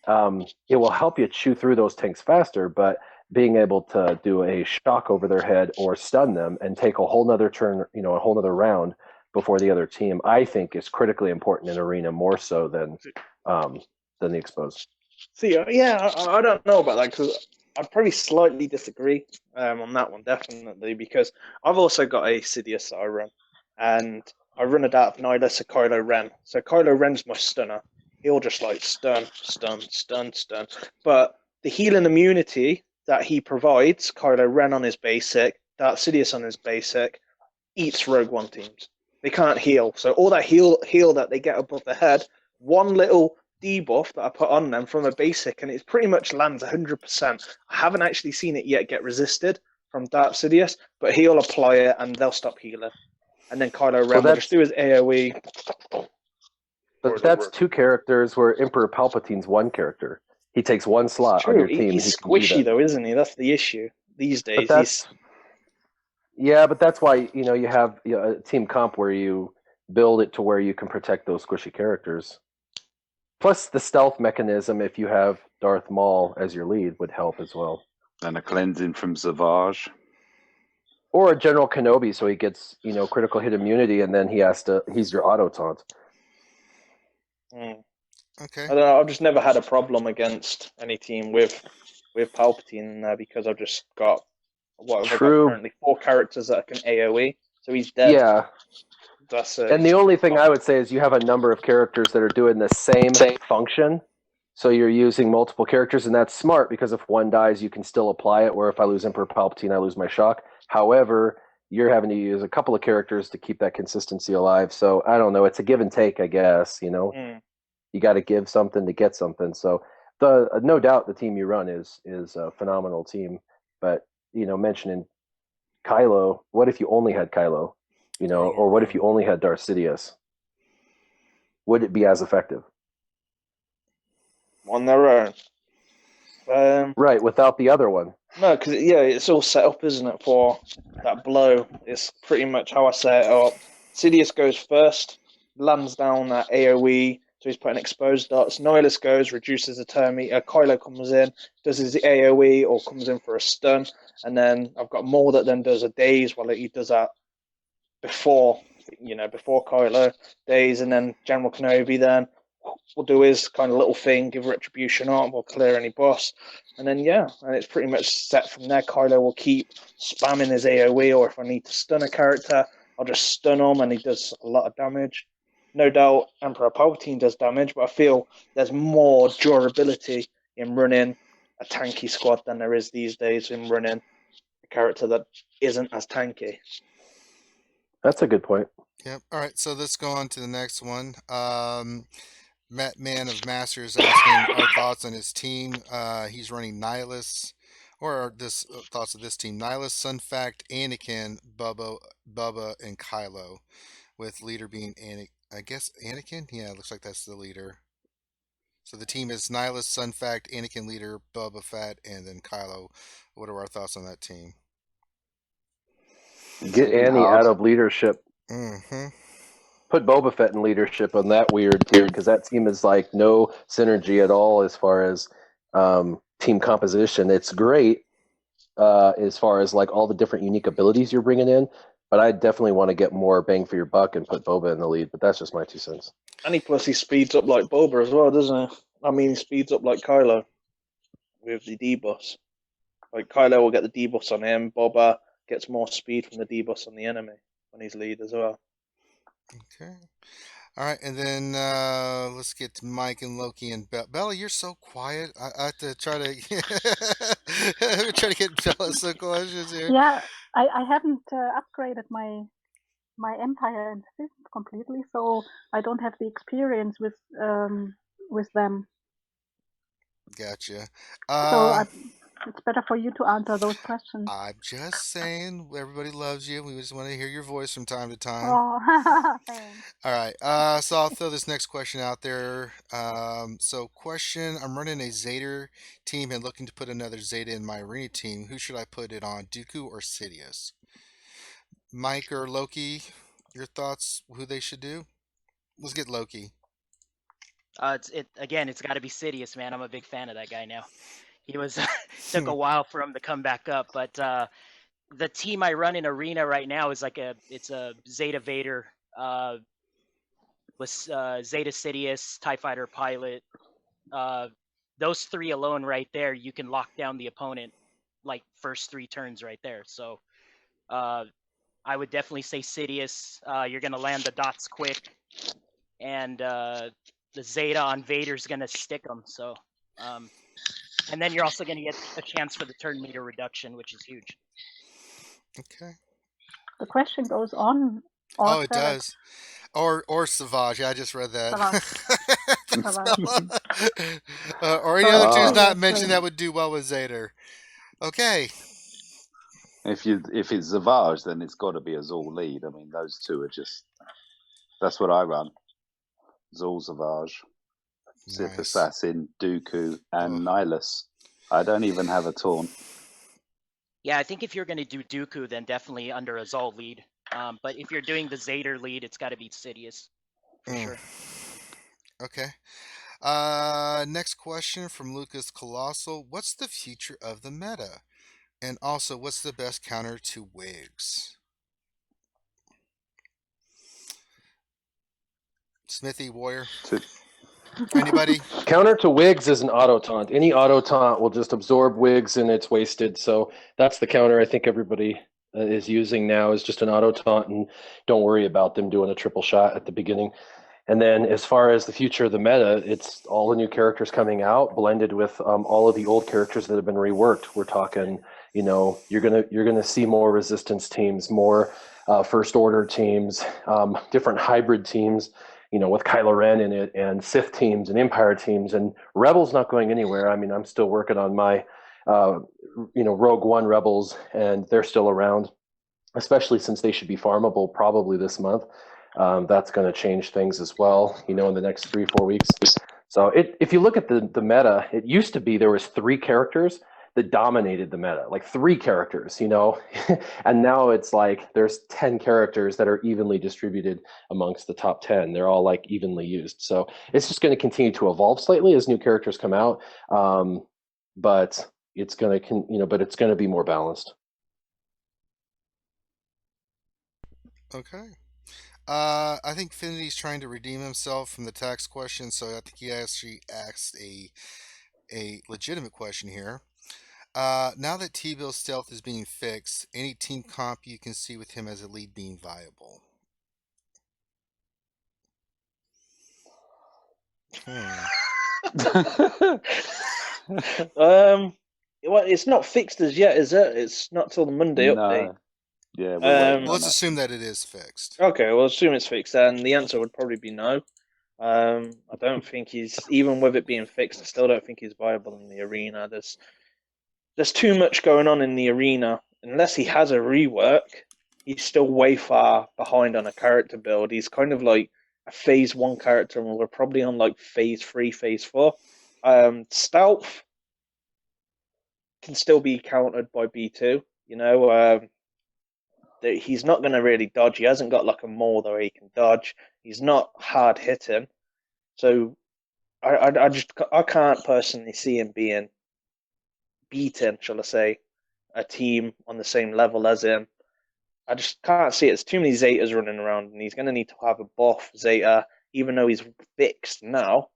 it will help you chew through those tanks faster. But being able to do a shock over their head or stun them and take a whole nother turn, a whole nother round before the other team, I think is critically important in Arena, more so than the expose. See, yeah, I don't know about that, because I'd probably slightly disagree on that one, definitely, because I've also got a Sidious that I run, and I run it out of Nihilus or Kylo Ren. So Kylo Ren's my stunner. He'll just like stun. But the healing immunity that he provides, Kylo Ren on his basic, that Sidious on his basic, eats Rogue One teams. They can't heal. So all that heal that they get above the head, one little debuff that I put on them from a basic, and it pretty much lands 100%. I haven't actually seen it yet get resisted from Darth Sidious, but he'll apply it and they'll stop healing. And then Kylo Ren will just do his AoE. But that's 2 characters where Emperor Palpatine's 1 character. He takes 1 slot on your team. He's squishy though, isn't he? That's the issue these days. Yeah, but that's why you have a team comp where you build it to where you can protect those squishy characters. Plus, the stealth mechanism, if you have Darth Maul as your lead, would help as well. And a cleansing from Savage. Or a General Kenobi, so he gets critical hit immunity, and then he's your auto taunt. Okay. I don't know. I've just never had a problem against any team with Palpatine because I've just got currently 4 characters that can AoE, so he's dead. Yeah. That's it. And the only thing I would say is you have a number of characters that are doing the same function. So you're using multiple characters, and that's smart because if one dies, you can still apply it, where if I lose Emperor Palpatine, I lose my shock. However, you're having to use a couple of characters to keep that consistency alive. So I don't know. It's a give and take, I guess. You got to give something to get something. So no doubt the team you run is a phenomenal team. But, mentioning Kylo, what if you only had Kylo? Or what if you only had Darth Sidious? Would it be as effective? On their own. Right, without the other one. No, because it's all set up, isn't it, for that blow? It's pretty much how I set it up. Sidious goes first, lands down that AoE, so he's putting exposed dots. Nihilus goes, reduces the turn meter. Kylo comes in, does his AoE, or comes in for a stun. And then I've got Maul that then does a daze while he does that before Kylo days, and then General Kenobi then will do his kind of little thing, give retribution on, will clear any boss, and then and it's pretty much set from there. Kylo will keep spamming his AoE, or if I need to stun a character, I'll just stun him, and he does a lot of damage. No doubt Emperor Palpatine does damage, but I feel there's more durability in running a tanky squad than there is these days in running a character that isn't as tanky. That's a good point. Yep. All right. So let's go on to the next one. Matt Man of Masters asking our thoughts on his team. He's running Nihilus, or thoughts of this team: Nihilus, Sun Fact, Anakin, Bubba, and Kylo, with leader being I guess Anakin. Yeah, it looks like that's the leader. So the team is Nihilus, Sun Fact, Anakin leader, Bubba Fett, and then Kylo. What are our thoughts on that team? Get Annie out of leadership. Mm-hmm. Put Boba Fett in leadership on that weird team, because that team is like no synergy at all as far as team composition. It's great as far as like all the different unique abilities you're bringing in, but I definitely want to get more bang for your buck and put Boba in the lead. But that's just my 2 cents. And he speeds up like Boba as well, doesn't he? I mean, he speeds up like Kylo. with the D-bus. Like Kylo will get the D-bus on him, Boba gets more speed from the D-bus on the enemy when he's lead as well. Okay. All right, and then let's get to Mike and Loki and Bella. You're so quiet. I have to try to try to get Bella some questions here. Yeah, I haven't upgraded my Empire and Sith completely, so I don't have the experience with them. Gotcha. So it's better for you to answer those questions. I'm just saying, everybody loves you. We just want to hear your voice from time to time. Oh, thanks. All right. So I'll throw this next question out there. So question: I'm running a Zader team and looking to put another Zeta in my arena team. Who should I put it on, Dooku or Sidious? Mike or Loki? Your thoughts? Who they should do? Let's get Loki. It's got to be Sidious, man. I'm a big fan of that guy now. He was took a while for him to come back up, but the team I run in arena right now is it's a Zeta Vader with Zeta Sidious, TIE Fighter pilot. Those three alone right there, you can lock down the opponent like first 3 turns right there. So I would definitely say Sidious. You're gonna land the dots quick, and the Zeta on Vader's gonna stick them. So and then you're also gonna get a chance for the turn meter reduction, which is huge. Okay. The question goes on. Oh, it does. Or Savage. Yeah, I just read that. Or any other teams not mentioned that would do well with Zader. Okay. If it's Savage, then it's got to be Azul lead. I mean, those two are just. That's what I run. Azul Savage, Sith Assassin, Dooku, and Nihilus. I don't even have a Taunt. Yeah, I think if you're going to do Dooku, then definitely under Azul lead. But if you're doing the Zader lead, it's got to be Sidious for sure. Okay. Next question from Lucas Colossal. What's the future of the meta? And also, what's the best counter to wigs? Smithy, Warrior? Anybody? Counter to wigs is an auto taunt. Any auto taunt will just absorb wigs and it's wasted. So that's the counter I think everybody is using now, is just an auto taunt, and don't worry about them doing a triple shot at the beginning. And then as far as the future of the meta, it's all the new characters coming out blended with all of the old characters that have been reworked. We're talking, you're gonna see more resistance teams, more first order teams, different hybrid teams, with Kylo Ren in it, and Sith teams and Empire teams, and Rebels not going anywhere. I mean, I'm still working on my Rogue One Rebels, and they're still around, especially since they should be farmable probably this month. That's going to change things as well, in the next 3-4 weeks. So if you look at the meta, it used to be there was 3 characters that dominated the meta, like 3 characters, and now it's like there's 10 characters that are evenly distributed amongst the top 10. They're all like evenly used. So it's just going to continue to evolve slightly as new characters come out, but it's going to be more balanced. Okay. I think Finity's trying to redeem himself from the tax question, so I think he actually asked a legitimate question here. Now that T-Bill's stealth is being fixed, any team comp you can see with him as a lead being viable? Well, it's not fixed as yet, is it? It's not till the Monday update. Yeah, let's assume that it is fixed. Okay, we'll assume it's fixed, and the answer would probably be no. I don't think he's, even with it being fixed, I still don't think he's viable in the arena. There's too much going on in the arena. Unless he has a rework, he's still way far behind on a character build. He's kind of like a phase 1 character, and we're probably on like phase 3, phase 4. Stealth can still be countered by B2. He's not going to really dodge. He hasn't got like a Maul where he can dodge. He's not hard hitting. So I can't personally see him being beaten, shall I say, a team on the same level as him. I just can't see it. There's too many Zetas running around, and he's going to need to have a buff Zeta, even though he's fixed now.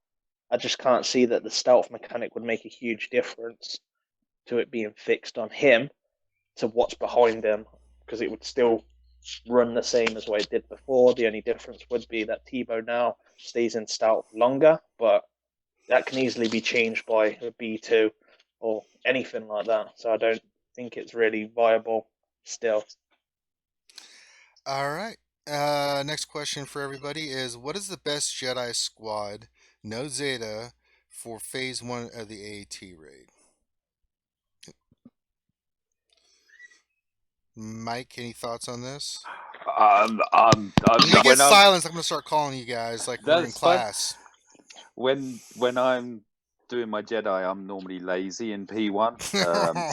I just can't see that the stealth mechanic would make a huge difference to it being fixed on him to what's behind him, because it would still run the same as what it did before. The only difference would be that Tebow now stays in stealth longer, but that can easily be changed by a B2 or anything like that. So I don't think it's really viable still. All right. Next question for everybody is: what is the best Jedi squad, no Zeta, for Phase 1 of the AAT raid? Mike, any thoughts on this? When we get when I'm silence, I'm going to start calling you guys like we're in that's fine. class. When I'm doing my Jedi, I'm normally lazy in P1.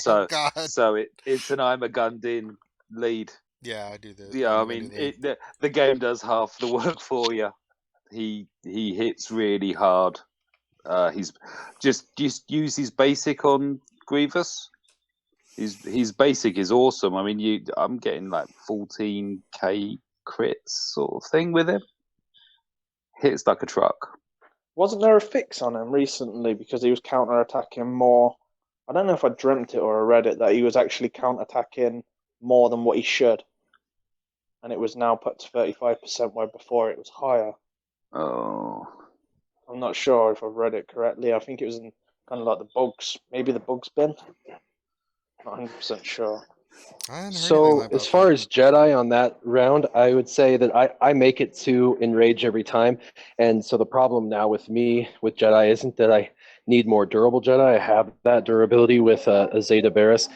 Oh, God. So it's an I'm a gunned in lead. Yeah, I do this. Yeah, I'm I gonna do mean that. the game does half the work for you. He hits really hard. He's just use his basic on Grievous. His basic is awesome. I mean, I'm getting like 14k crits sort of thing with him. Hits like a truck. Wasn't there a fix on him recently because he was counter-attacking more? I don't know if I dreamt it or I read it, that he was actually counter-attacking more than what he should. And it was now put to 35%, where before it was higher. Oh, I'm not sure if I've read it correctly. I think it was in kind of like the bugs, maybe the bugs bin. Not 100% sure. I hadn't heard anything So about as far that. as Jedi on that round, I would say that I make it to Enrage every time. And so the problem now with me with Jedi isn't that I need more durable Jedi. I have that durability with a Zeta Barris.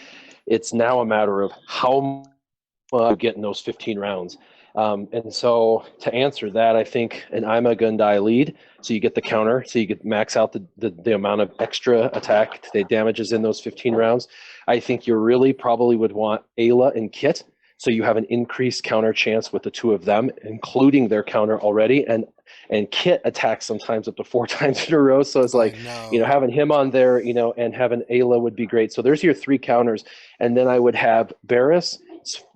It's now a matter of how much I get in those 15 rounds. And so to answer that, I think an I'm a Gundai lead, so you get the counter, so you get max out the amount of extra attack the damages in those 15 rounds. I think you really probably would want Ayla and Kit, so you have an increased counter chance with the two of them, including their counter already. And Kit attacks sometimes up to 4 times in a row, so it's like, No. having him on there, and having Ayla would be great. So there's your 3 counters, and then I would have Barris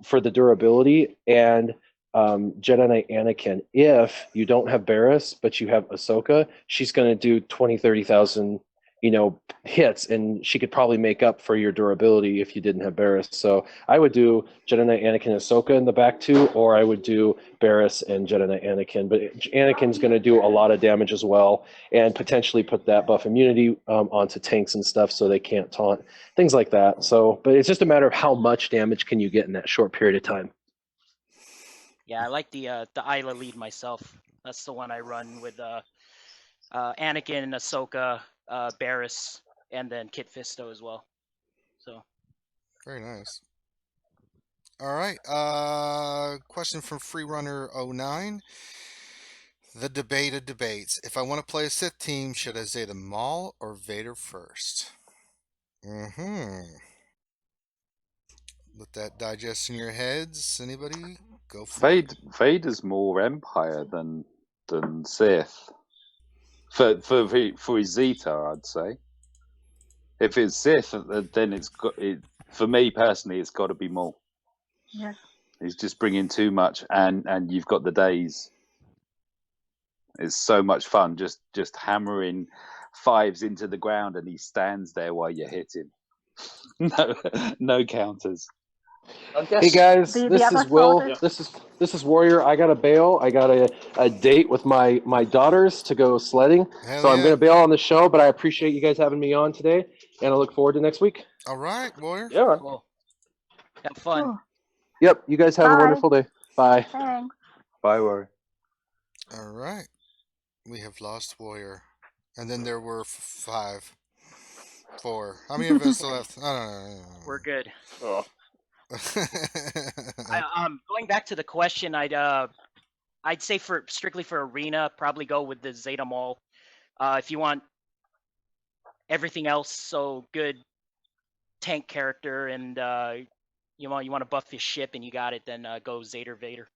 for the durability and Jedi Knight Anakin. If you don't have Barris, but you have Ahsoka, she's going to do 20, 30,000, hits, and she could probably make up for your durability if you didn't have Barris. So I would do Jedi Knight Anakin and Ahsoka in the back 2, or I would do Barris and Jedi Knight Anakin. But Anakin's going to do a lot of damage as well, and potentially put that buff immunity onto tanks and stuff so they can't taunt, things like that. So, but it's just a matter of how much damage can you get in that short period of time. Yeah, I like the Isla lead myself. That's the one I run with Anakin, Ahsoka, Barris, and then Kit Fisto as well. So Very nice. All right. Question from Freerunner09. The debate of debates. If I want to play a Sith team, should I Zeta Maul or Vader first? Let that digest in your heads. Anybody? Go for it. Vader's more Empire than Sith. For his Zeta, I'd say. If it's Sith, then it's got it. For me personally, it's got to be more. Yeah. He's just bringing too much, and you've got the days. It's so much fun just hammering 5s into the ground, and he stands there while you hit him. No counters. Hey guys, The this other is Will. thought is- This is Warrior. I gotta bail. I got a date with my daughters to go sledding, Hell so I'm yeah. gonna bail on the show. But I appreciate you guys having me on today, and I look forward to next week. All right, Warrior. Yeah, man. cool. Have fun. Oh, Yep. You guys have a Bye. wonderful day. Bye. thanks. Bye, Warrior. All right. We have lost Warrior. And then there were 5. 4. How many of us left? I don't know. We're good. Oh. Going back to the question, I'd say strictly for arena, probably go with the Zeta Maul. If you want everything else, so good tank character, and you want to buff his ship, and you got it, then go Zeta Vader.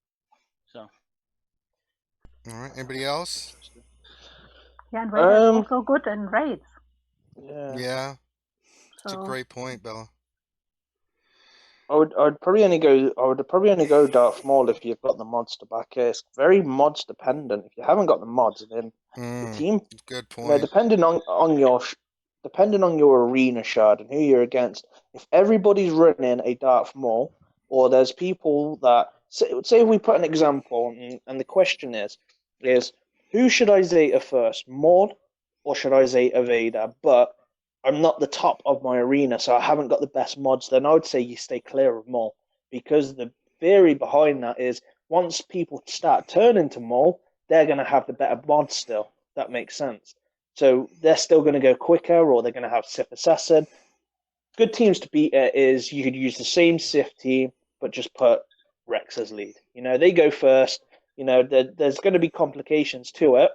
So. All right. Anybody else? Yeah, and Vader is also good in raids. Yeah. Yeah. It's a So great point, Bella. I'd probably only go Darth Maul if you've got the mods to back it. It's very mods dependent. If you haven't got the mods, then the team, Good you know, point. depending on your arena shard and who you're against, if everybody's running a Darth Maul, or there's people that say if we put an example, and the question is who should I Zeta first, Maul, or should I Zeta Vader? But I'm not the top of my arena, so I haven't got the best mods. Then I would say you stay clear of Maul, because the theory behind that is once people start turning to Maul, they're going to have the better mods still. That makes sense. So they're still going to go quicker, or they're going to have Sith Assassin. Good teams to beat it is you could use the same Sith team, but just put Rex as lead. You know, they go first. You know, there's going to be complications to it,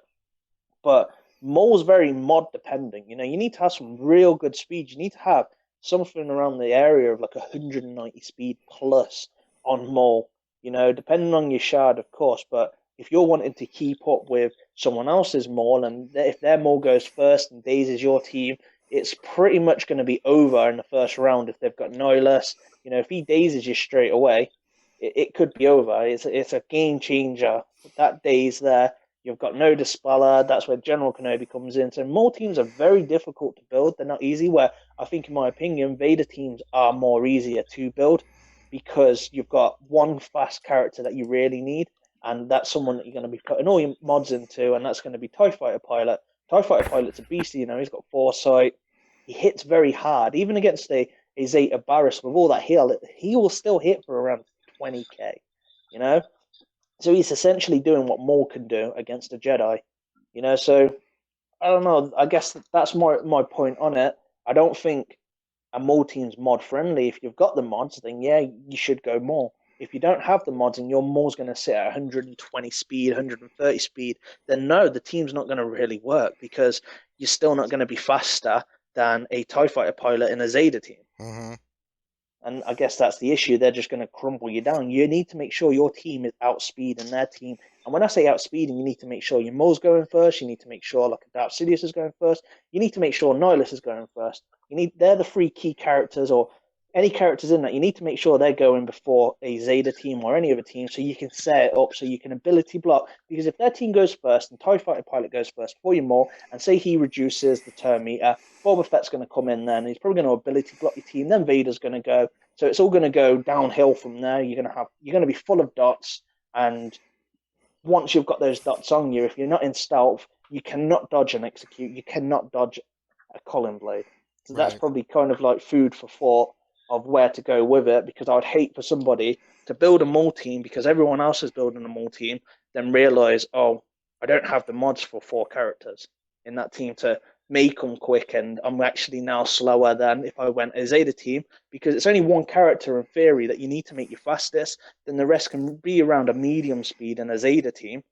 but Maul's very mod dependent. You know, you need to have some real good speed. You need to have something around the area of like 190 speed plus on Maul. You know, depending on your shard, of course, but if you're wanting to keep up with someone else's Maul, and if their Maul goes first and Daze is your team, it's pretty much going to be over in the first round if they've got Nihilus. You know, if he dazes you straight away, it could be over. It's a game changer. That Daze there, you've got no Dispeller. That's where General Kenobi comes in. So more teams are very difficult to build. They're not easy. Where I think, in my opinion, Vader teams are more easier to build because you've got one fast character that you really need, and that's someone that you're going to be putting all your mods into, and that's going to be TIE Fighter Pilot. TIE Fighter Pilot's a beast. You know, he's got foresight. He hits very hard, even against a Zeta Barris with all that heal. He will still hit for around 20k. You know, so he's essentially doing what Maul can do against a Jedi, you know. So I don't know. I guess that's my point on it. I don't think a Maul team's mod friendly. If you've got the mods, then yeah, you should go Maul. If you don't have the mods and your Maul's going to sit at 120 speed, 130 speed, then no, the team's not going to really work because you're still not going to be faster than a TIE Fighter pilot in a Zeta team. Mm-hmm. And I guess that's the issue. They're just going to crumble you down. You need to make sure your team is outspeeding their team. And when I say outspeeding, you need to make sure your Maul's going first. You need to make sure like Darth Sidious is going first. You need to make sure Nihilus is going first. They're the three key characters, or any characters in that. You need to make sure they're going before a Zeta team or any other team, so you can set it up so you can ability block. Because if their team goes first and TIE Fighter Pilot goes first for your Maul, and say he reduces the turn meter, Boba Fett's going to come in then. He's probably going to ability block your team. Then Vader's going to go. So it's all going to go downhill from there. You're going to be full of dots, and once you've got those dots on you, if you're not in stealth, you cannot dodge and execute. You cannot dodge a Colin Blade. So that's Right. probably kind of like food for thought of where to go with it, because I would hate for somebody to build a Maul team because everyone else is building a Maul team, then realize, oh, I don't have the mods for 4 characters in that team to make them quick, and I'm actually now slower than if I went a Zeta team, because it's only one character in theory that you need to make you fastest, then the rest can be around a medium speed in a Zeta team,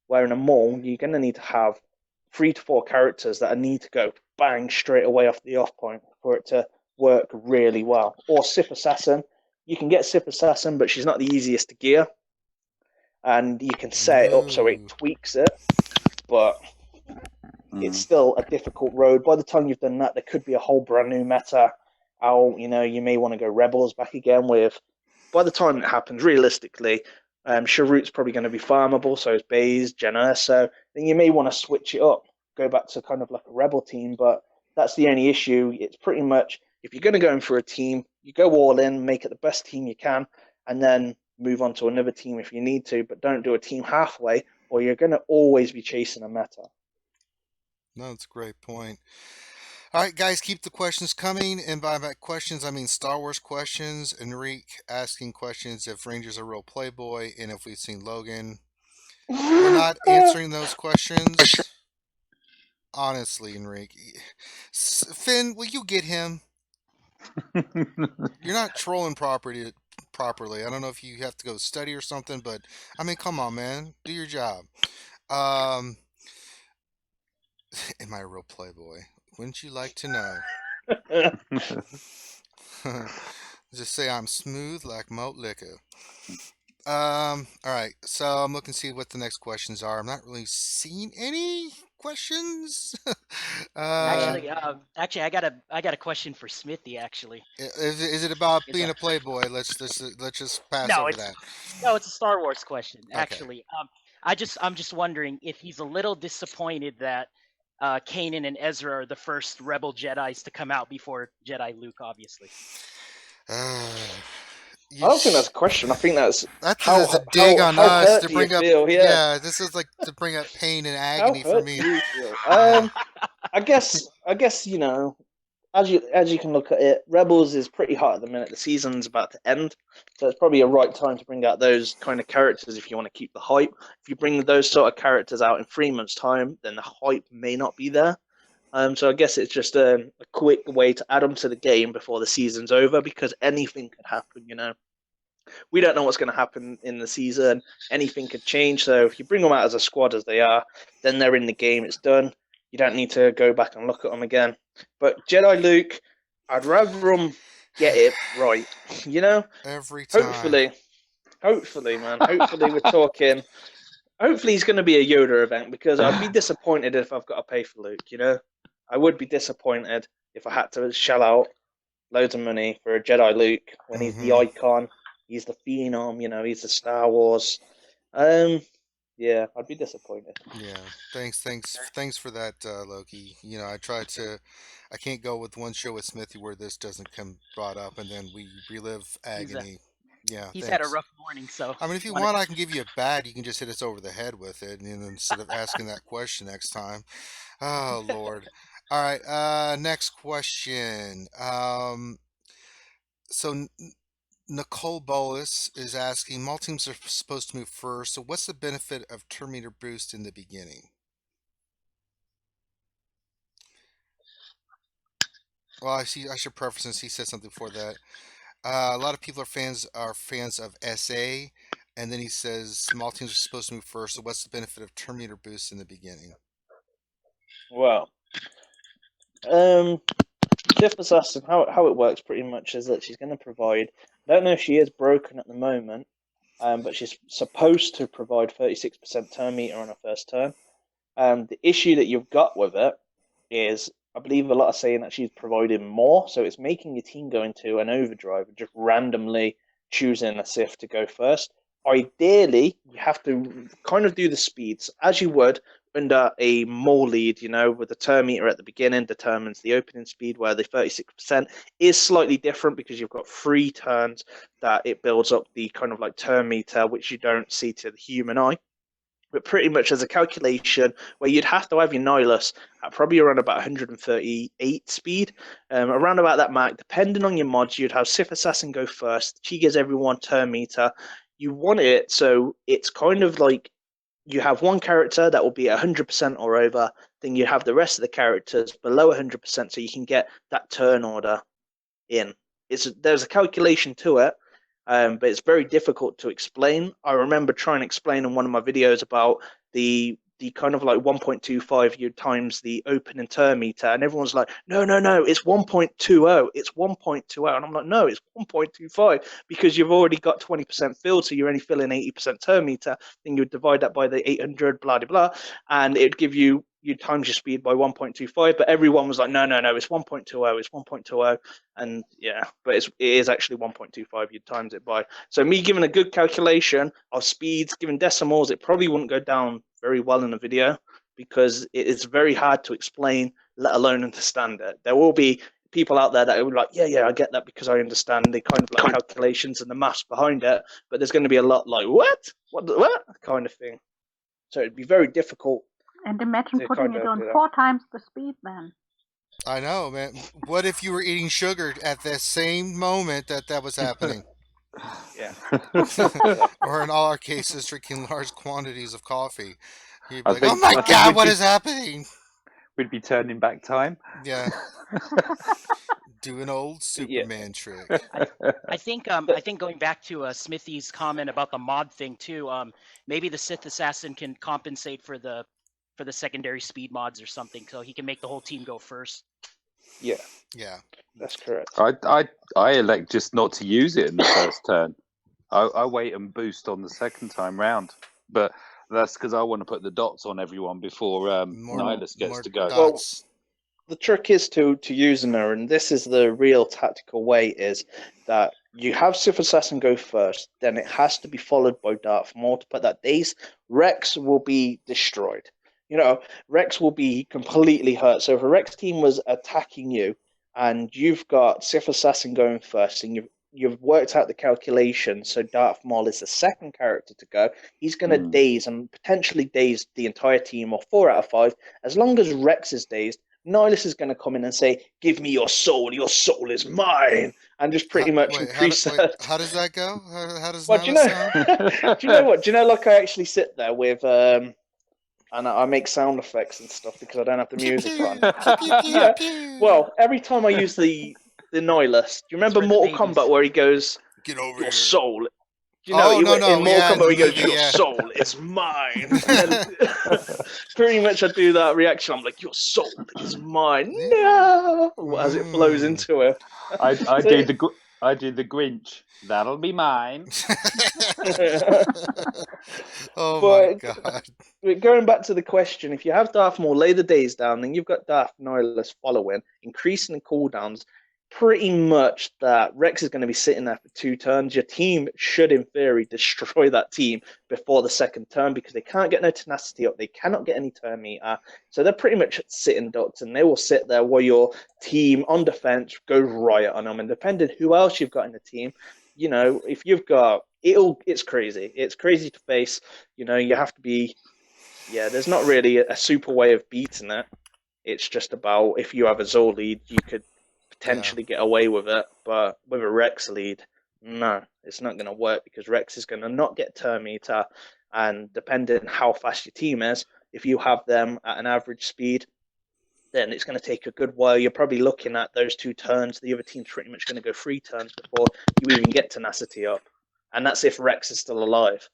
where in a Maul, you're going to need to have 3 to 4 characters that need to go bang straight away off the off point for it to work really well. Or Sith Assassin. You can get Sith Assassin, but she's not the easiest to gear. And you can set it up so it tweaks it, but it's still a difficult road. By the time you've done that, there could be a whole brand new meta out. You know, you may want to go Rebels back again with. By the time it happens, realistically, Sharut's probably going to be farmable, so is Baze, Jenna. So then you may want to switch it up, go back to kind of like a Rebel team. But that's the only issue. It's pretty much, if you're going to go in for a team, you go all in, make it the best team you can, and then move on to another team if you need to. But don't do a team halfway, or you're going to always be chasing a meta. No, that's a great point. All right, guys, keep the questions coming. And by questions, I mean Star Wars questions. Enrique asking questions if Ranger's a real playboy and if we've seen Logan. We're not answering those questions. Honestly, Enrique. Finn, will you get him? You're not trolling properly. I don't know if you have to go study or something, but I mean, come on, man. Do your job. Um, am I a real playboy? Wouldn't you like to know? Just say I'm smooth like malt liquor. All right. So I'm looking to see what the next questions are. I'm not really seeing any questions? Actually, I got a question for Smithy. Actually, is it about it's being a a playboy? Let's just pass no, over it's that. no, it's a Star Wars question. Okay. Actually, I'm just wondering if he's a little disappointed that Kanan and Ezra are the first Rebel Jedi's to come out before Jedi Luke, obviously. I don't think that's a question. I think that's that's a dig on how us hurt to do you bring up. feel? Yeah, Yeah, this is like to bring up pain and how agony for hurt me. do you feel? Yeah. I guess you know, as you can look at it, Rebels is pretty hot at the minute. The season's about to end, so it's probably a right time to bring out those kind of characters if you want to keep the hype. If you bring those sort of characters out in 3 months' time, then the hype may not be there. So I guess it's just a quick way to add them to the game before the season's over because anything could happen. We don't know what's going to happen in the season. Anything could change. So if you bring them out as a squad as they are, then they're in the game. It's done. You don't need to go back and look at them again. But Jedi Luke, I'd rather them get it right. Every time. Hopefully, man. Hopefully we're talking. Hopefully he's going to be a Yoda event because I'd be disappointed if I've got to pay for Luke. I would be disappointed if I had to shell out loads of money for a Jedi Luke when he's the icon. He's the phenom, he's the Star Wars. Yeah, I'd be disappointed. Yeah, thanks for that, Loki. I can't go with one show with Smithy where this doesn't come brought up, and then we relive He's agony. Yeah, he's had a thanks. rough morning, so I mean, if you wanted want, I can give you a bat. You can just hit us over the head with it, and instead of asking that question next time. Oh Lord. All right. Next question. So Nicole Bolus is asking, mall teams are supposed to move first. So what's the benefit of turn meter boost in the beginning? Well, I see. I should preface since he said something before that. A lot of people are fans of SA, and then he says small teams are supposed to move first. So what's the benefit of turn meter boost in the beginning? Well, Sith Assassin, how it works pretty much is that she's going to provide. I don't know if she is broken at the moment, but she's supposed to provide 36% turn meter on her first turn. The issue that you've got with it is, I believe a lot are saying that she's providing more, so it's making your team go into an overdrive and just randomly choosing a Sith to go first. Ideally, you have to kind of do the speeds as you would under a mole lead, with the turn meter at the beginning determines the opening speed, where the 36% is slightly different because you've got 3 turns that it builds up the kind of like turn meter, which you don't see to the human eye. But pretty much as a calculation where you'd have to have your Nihilus at probably around about 138 speed, around about that mark, depending on your mods, you'd have Sith Assassin go first. She gives everyone turn meter. You want it so it's kind of like you have one character that will be 100% or over, then you have the rest of the characters below 100% so you can get that turn order in. There's a calculation to it, but it's very difficult to explain. I remember trying to explain in one of my videos about the kind of like 1.25 times the opening turn meter, and everyone's like, no, it's 1.20, it's 1.20, and I'm like, no, it's 1.25 because you've already got 20% filled, so you're only filling 80% turn meter. Then you would divide that by the 800, blah blah blah, and it'd give you times your speed by 1.25. But everyone was like, no, it's 1.20, it's 1.20, and yeah, but it is actually 1.25 you times it by. So me giving a good calculation of speeds, giving decimals, it probably wouldn't go down very well in a video because it is very hard to explain, let alone understand it. There will be people out there that will be like, yeah, I get that because I understand the kind of like calculations and the maths behind it, but there's going to be a lot like, what kind of thing. So it'd be very difficult. And imagine putting it on 4 times the speed then. I know, man. What if you were eating sugar at the same moment that was happening? Yeah. Or in all our cases, drinking large quantities of coffee. You'd be I like, think- oh my I think God, we'd what be- is happening? We'd be turning back time. Yeah. Do an old Superman trick. I think going back to Smithy's comment about the mod thing too. Maybe the Sith Assassin can compensate for the secondary speed mods or something, so he can make the whole team go first. Yeah, that's correct. I elect just not to use it in the first turn. I wait and boost on the second time round. But That's because I want to put the dots on everyone before Nihilus gets to go. Dots. The trick is to using her, and this is the real tactical way, is that you have Sith Assassin go first, then it has to be followed by Darth Maul to put that daze. Rex will be destroyed. Rex will be completely hurt. So if a Rex team was attacking you, and you've got Sith Assassin going first, and you've worked out the calculation, so Darth Maul is the second character to go, he's going to daze and potentially daze the entire team, or 4 out of 5. As long as Rex is dazed, Nihilus is going to come in and say, "Give me your soul is mine," and just pretty much increase that. How does that go? How does Well, Nihilus sound? do you know what? Do you know, like, I actually sit there with and I make sound effects and stuff because I don't have the music on. Yeah. Well, every time I use the Nihilus, do you remember Mortal Kombat where he goes, "Get over your here. soul"? No. In Mortal Kombat he goes, movie, "Your soul is mine." Pretty much I do that reaction. I'm like, "Your soul is mine." No, as it flows into him. I do the Grinch. That'll be mine. Oh my god. Going back to the question, if you have Darth Maul lay the days down, then you've got Darth Nihilus following, increasing the cooldowns. Pretty much that Rex is going to be sitting there for 2 turns. Your team should, in theory, destroy that team before the second turn because they can't get no tenacity up. They cannot get any turn meter. So they're pretty much sitting ducks, and they will sit there while your team on defense goes riot on them. And depending who else you've got in the team, if you've got it's crazy. It's crazy to face. You have to be. Yeah, there's not really a super way of beating it. It's just about if you have a Zor lead, you could potentially get away with it, but with a Rex lead, no, it's not going to work because Rex is going to not get turn meter, and depending how fast your team is, if you have them at an average speed, then it's going to take a good while. You're probably looking at those 2 turns. The other team's pretty much going to go 3 turns before you even get tenacity up, and that's if Rex is still alive.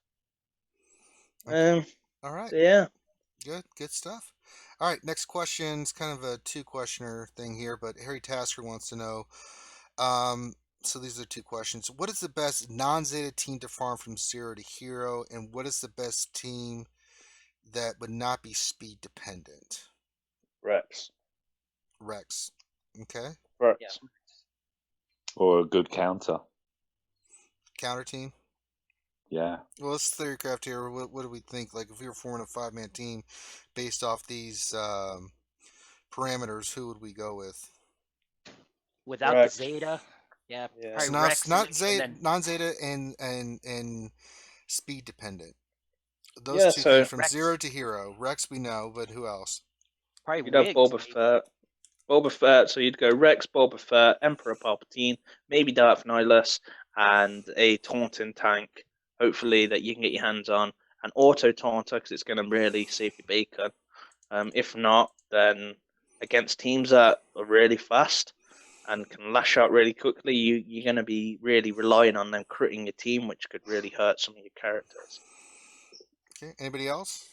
Okay. All right. So yeah. Good stuff. All right, next question is kind of a 2-questioner thing here, but Harry Tasker wants to know. So these are 2 questions. What is the best non-Zeta team to farm from 0 to hero, and what is the best team that would not be speed dependent? Rex. Okay. Rex. Yeah. Or a good counter. Counter team? Yeah. Well, let's theorycraft here. What do we think? Like, if we were forming a 5-man team based off these parameters, who would we go with? Without Rex. the Zeta, probably It's Rex. not and Zeta, then non-Zeta and speed dependent. Those Yeah, 2 so things from Rex. 0 to hero. Rex we know, but who else? Probably You'd have Wiggs, Boba maybe. Fett. Boba Fett, so you'd go Rex, Boba Fett, Emperor Palpatine, maybe Darth Nihilus, and a taunting tank, hopefully, that you can get your hands on. An auto taunter, because it's going to really save your bacon. If not, then against teams that are really fast and can lash out really quickly, you're going to be really relying on them critting your team, which could really hurt some of your characters. Okay, anybody else?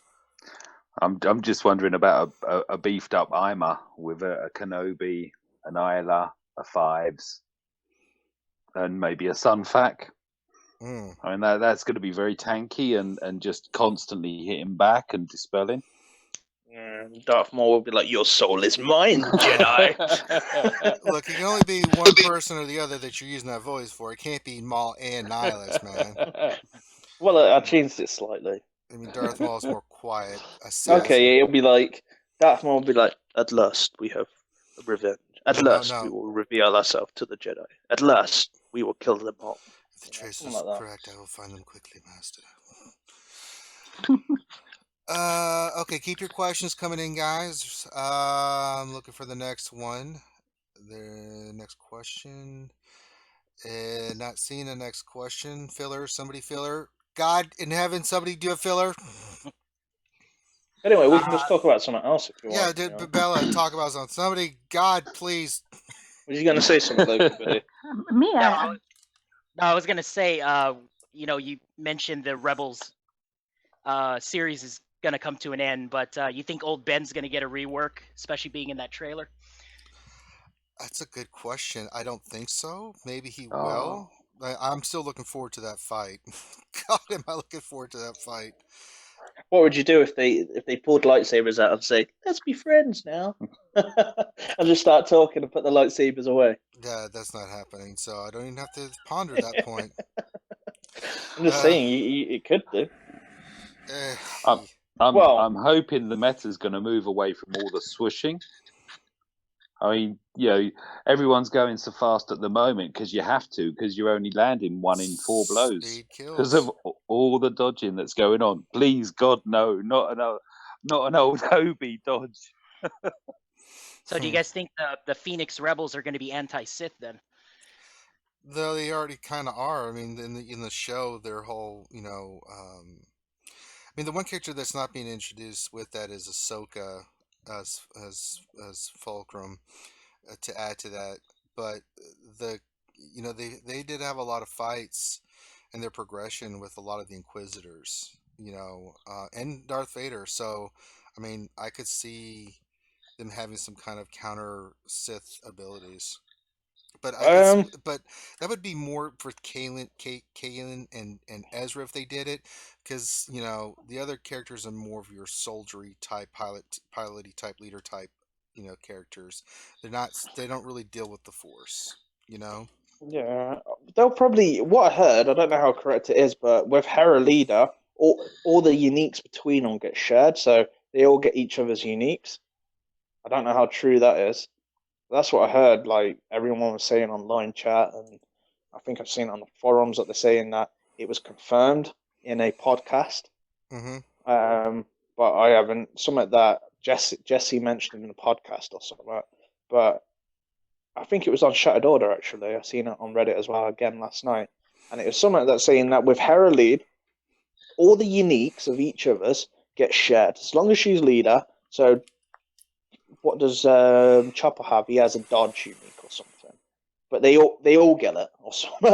I'm just wondering about a beefed up Ima with a Kenobi, an Isla, a Fives, and maybe a Sunfac. I mean that's going to be very tanky and just constantly hitting back and dispelling. Darth Maul will be like, "Your soul is mine, Jedi." Look, it can only be one person or the other that you're using that voice for. It can't be Maul and Nihilus, man. Well, I changed it slightly. I mean, Darth Maul is more quiet. Okay, it'll be like Darth Maul will be like, "At last we have revenge. At last we will reveal ourselves to the Jedi. At last we will kill them all." If the trace is correct, I will find them quickly, Master. Okay, keep your questions coming in, guys. I'm looking for the next one. The next question. Not seeing the next question. Filler, somebody filler. God in heaven, somebody do a filler. Anyway, we can just talk about something else if you want. Yeah, Bella, talk about something. Somebody, God, please. Was you going to say something, Loki? Me? No, I was gonna say, you mentioned the Rebels series is gonna come to an end, but you think Old Ben's gonna get a rework, especially being in that trailer? That's a good question. I don't think so. Maybe he will. I'm still looking forward to that fight. God, am I looking forward to that fight. What would you do if they pulled lightsabers out and say, "Let's be friends now," and just start talking and put the lightsabers away? Yeah, that's not happening. So I don't even have to ponder that point. I'm just Uh, saying, it could do. eh, I'm Well, I'm hoping the meta's going to move away from all the swooshing. I mean, everyone's going so fast at the moment because you have to, because you're only landing 1 in 4 blows Speed because kills. of all the dodging that's going on. Please, God, no, not an old Obi dodge. So do you guys think the Phoenix Rebels are going to be anti-Sith then? Though they already kind of are. I mean, in the show, their whole, I mean, the one character that's not being introduced with that is Ahsoka as Fulcrum to add to that. But the, they did have a lot of fights in their progression with a lot of the Inquisitors, and Darth Vader. So, I mean, I could see them having some kind of counter Sith abilities. um, But that would be more for Kaylin and Ezra if they did it, because the other characters are more of your soldiery type piloty type leader type characters. They don't really deal with the Force. You know. yeah, they'll probably. What I heard, I don't know how correct it is, but with Hera Leader, all the uniques between them get shared, so they all get each other's uniques. I don't know how true that is. That's what I heard. Like everyone was saying online chat, and I think I've seen it on the forums that they're saying that it was confirmed in a podcast. Mm-hmm. But I haven't. Something that Jesse mentioned in the podcast or something. Like that. But I think it was on Shattered Order actually. I seen it on Reddit as well again last night, and it was something that's saying that with Hera lead, all the uniques of each of us get shared as long as she's leader. So what does Chopper have? He has a dodge unique or something, but they all get it or something.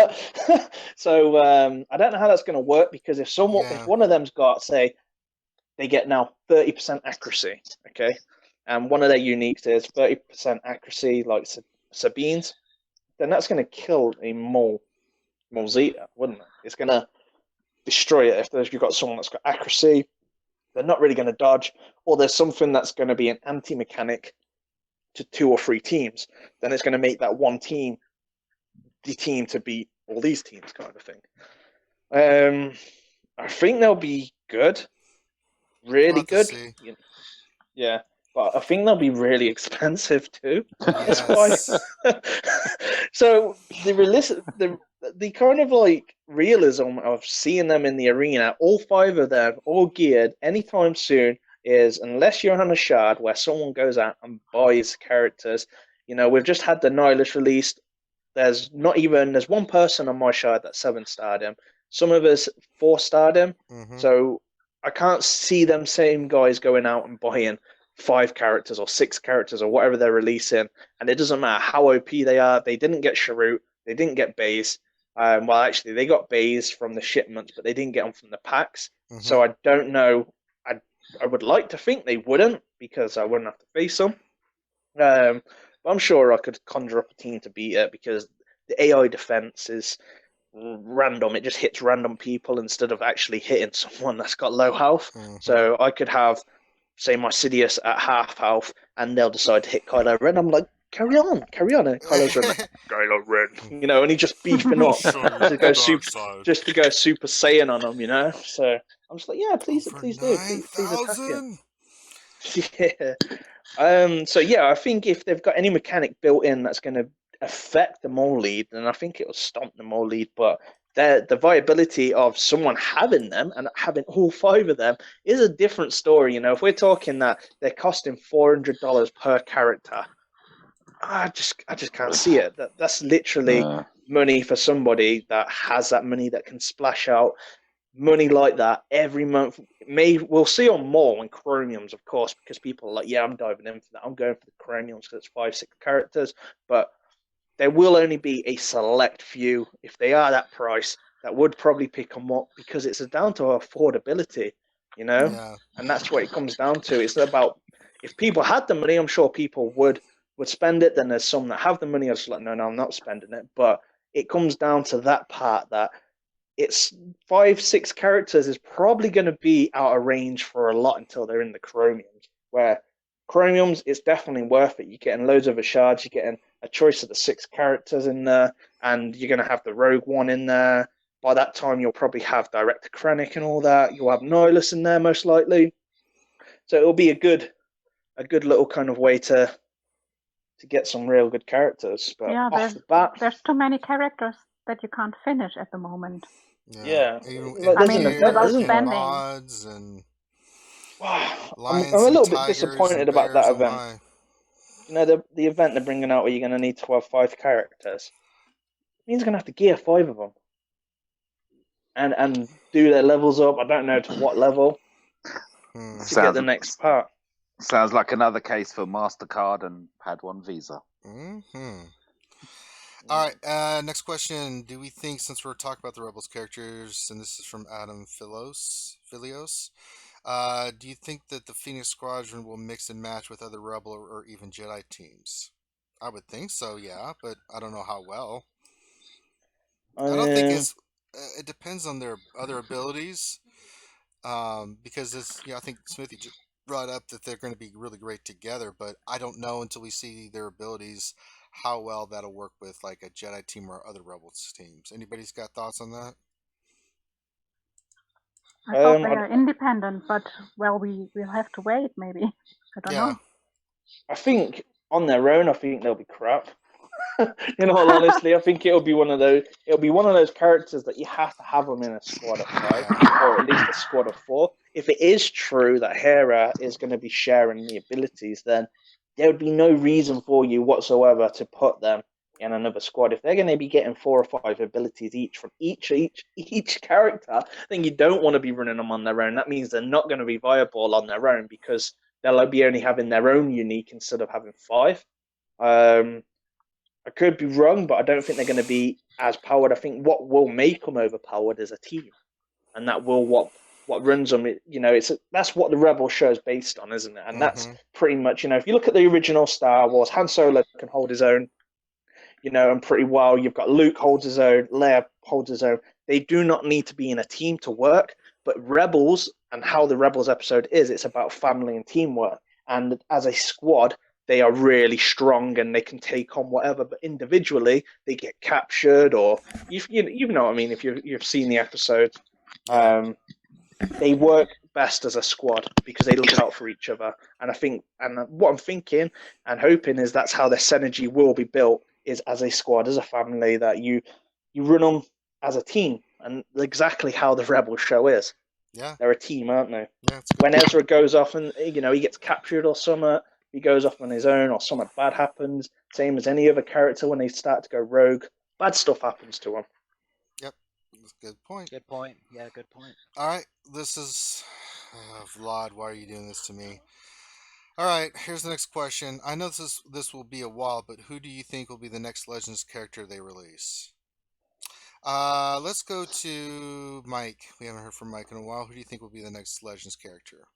So I don't know how that's going to work because if Yeah. one of them's got, say, they get now 30% accuracy, okay, and one of their uniques is 30% accuracy, like Sabine's, then that's going to kill a Mol Zeta, wouldn't it? It's going to destroy it if you've got someone that's got accuracy. They're not really going to dodge, or there's something that's going to be an anti-mechanic to 2 or 3 teams. Then it's going to make that one team the team to beat all these teams, kind of thing. I think they'll be good, really We'll have to good. see. Yeah, but I think they'll be really expensive too. That's why. Yes. So the kind of like realism of seeing them in the arena, all 5 of them, all geared anytime soon, is unless you're on a shard where someone goes out and buys characters. We've just had the Nihilist released. There's one person on my shard that 7-starred him. Some of us 4-starred him. Mm-hmm. So I can't see them same guys going out and buying 5 characters or 6 characters or whatever they're releasing. And it doesn't matter how OP they are. They didn't get Sharut. They didn't get Baze. Well, actually, they got Baze from the shipments, but they didn't get them from the packs. Mm-hmm. So I don't know. I would like to think they wouldn't because I wouldn't have to face them. But I'm sure I could conjure up a team to beat it because the AI defense is random. It just hits random people instead of actually hitting someone that's got low health. Mm-hmm. So I could have, say, my Sidious at half health, and they'll decide to hit Kylo Ren. I'm like, carry on. And Kylo's like, Kylo Ren, and he's just beefing up to go Super Saiyan on them, So I'm just like, yeah, please do, please attack him. Yeah. So yeah, I think if they've got any mechanic built in that's going to affect the Mole lead, then I think it'll stomp the Mole lead. But the viability of someone having them and having all 5 of them is a different story. If we're talking that they're costing $400 per character, I just can't see it. That's literally money for somebody that has that money that can splash out money like that every month. We'll see on more and chromiums, of course, because people are like, yeah, I'm diving in for that. I'm going for the chromiums because it's 5-6 characters, but there will only be a select few, if they are that price, that would probably pick them up because it's down to affordability, Yeah. And that's what it comes down to. It's about, if people had the money, I'm sure people would spend it. Then there's some that have the money, are just like, no, I'm not spending it. But it comes down to that part that it's 5-6 characters is probably going to be out of range for a lot until they're in the chromiums. Where chromiums, it's definitely worth it. You're getting loads of shards, you're getting a choice of the 6 characters in there, and you're going to have the rogue one in there. By that time, you'll probably have Director Krennic and all that. You'll have Nihilus in there most likely. So it'll be a good little kind of way to get some real good characters. But Yeah, off the bat, there's too many characters that you can't finish at the moment. Yeah. I mean, without spending. mods and I'm a little bit disappointed about that event. You know, the event they're bringing out where you're going to need to have 5 characters. It means you're going to have to gear 5 of them. And do their levels up. I don't know to what level to get the next part. Sounds like another case for MasterCard and Pad1 Visa. All right, next question. Do we think, since we're talking about the Rebels characters, and this is from Adam Filios, do you think that the Phoenix Squadron will mix and match with other Rebel or even Jedi teams? I would think so, yeah, but I don't know how well. I don't think it depends on their other abilities, because I think Smithie brought up that they're going to be really great together, but I don't know until we see their abilities how well that'll work with like a Jedi team or other Rebels teams. Anybody's got thoughts on that? I thought they are independent, but we'll have to wait maybe. I don't know. I think on their own, I think they'll be crap. In all honesty, I think it'll be one of those characters that you have to have them in a squad of 5, or at least a squad of 4. If it is true that Hera is going to be sharing the abilities, then there would be no reason for you whatsoever to put them in another squad. If they're going to be getting 4 or 5 abilities each from each character, then you don't want to be running them on their own. That means they're not going to be viable on their own because they'll be only having their own unique instead of having 5. I could be wrong, but I don't think they're going to be as powered. I think what will make them overpowered is a team, and that will what runs them. That's what the Rebel show is based on, isn't it? And that's pretty much, if you look at the original Star Wars, Han Solo can hold his own, and pretty well. You've got Luke holds his own, Leia holds his own. They do not need to be in a team to work. But Rebels, and how the Rebels episode is, it's about family and teamwork. And as a squad, they are really strong and they can take on whatever, but individually they get captured, or you know what I mean. If you've seen the episode, they work best as a squad because they look out for each other. And I think, and what I'm thinking and hoping is that's how their synergy will be built, is as a squad, as a family, that you run them as a team, and exactly how the Rebel show is. Yeah, they're a team, aren't they? Yeah, when Ezra goes off and he gets captured or something. He goes off on his own, or something bad happens. Same as any other character, when they start to go rogue, bad stuff happens to them. Yep, that's a good point. Good point. Yeah, good point. All right, this is Vlad. Why are you doing this to me? All right, here's the next question. I know this will be a while, but who do you think will be the next Legends character they release? Let's go to Mike. We haven't heard from Mike in a while. Who do you think will be the next Legends character?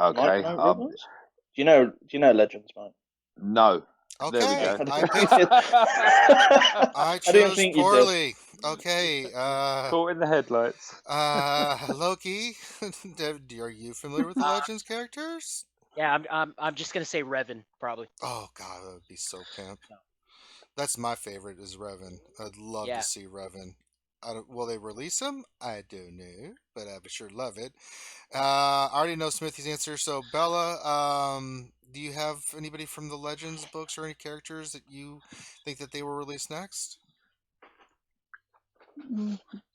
Okay. Do you know Legends, Mike? No. Okay. There we go. I chose poorly. Okay. Caught in the headlights. Loki, are you familiar with the Legends characters? Yeah, I'm just gonna say Revan, probably. Oh God, that would be so pimp. That's my favorite, is Revan. I'd love to see Revan. Will they release him? I don't know, but I would sure love it. I already know Smithy's answer. So Bella, do you have anybody from the Legends books or any characters that you think that they will release next?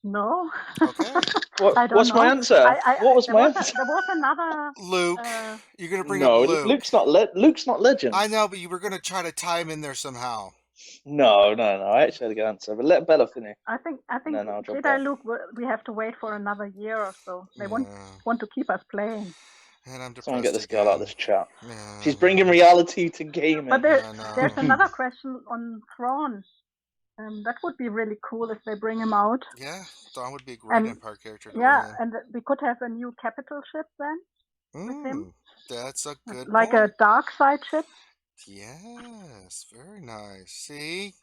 No. Okay. What's my answer? What was my answer? There was another Luke. You're gonna bring up Luke. Luke's not Legend. I know, but you were gonna try to tie him in there somehow. No. I actually had a good answer, but let Bella finish. I think Jedi Luke, we have to wait for another year or so. They want to keep us playing. And I'm depressed. Someone get this girl out of this chat. She's bringing reality to gaming. But there's another question on Thrawn. That would be really cool if they bring him out. Yeah, Thrawn would be a great Empire character. And we could have a new capital ship then with him. That's a good like point. A dark side ship. Yes, very nice. See,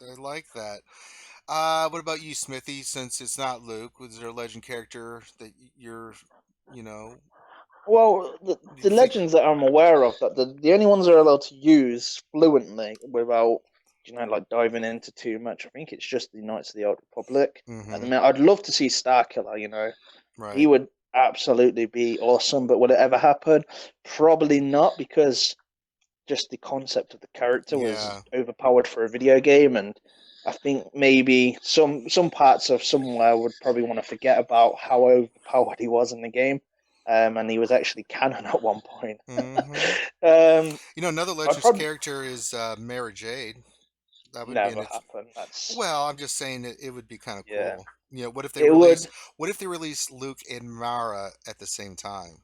I like that. What about you, Smithy? Since it's not Luke, was there a legend character that you're, you know, Well, you the think? legends that I'm aware of, that the only ones that are allowed to use fluently without, like diving into too much, I think it's just the Knights of the Old Republic. At the Mm-hmm. minute, I'd love to see Starkiller, He Right. would absolutely be awesome, but would it ever happen? Probably not, because just the concept of the character was Yeah. overpowered for a video game, and I think maybe some parts of somewhere would probably want to forget about how overpowered he was in the game, and he was actually canon at one point. Mm-hmm. um, Another I'd Legends probably character is Mara Jade. That would be an. never happen. That's Well, I'm just saying it would be kind of yeah, cool. What if they it release? would What if they release Luke and Mara at the same time?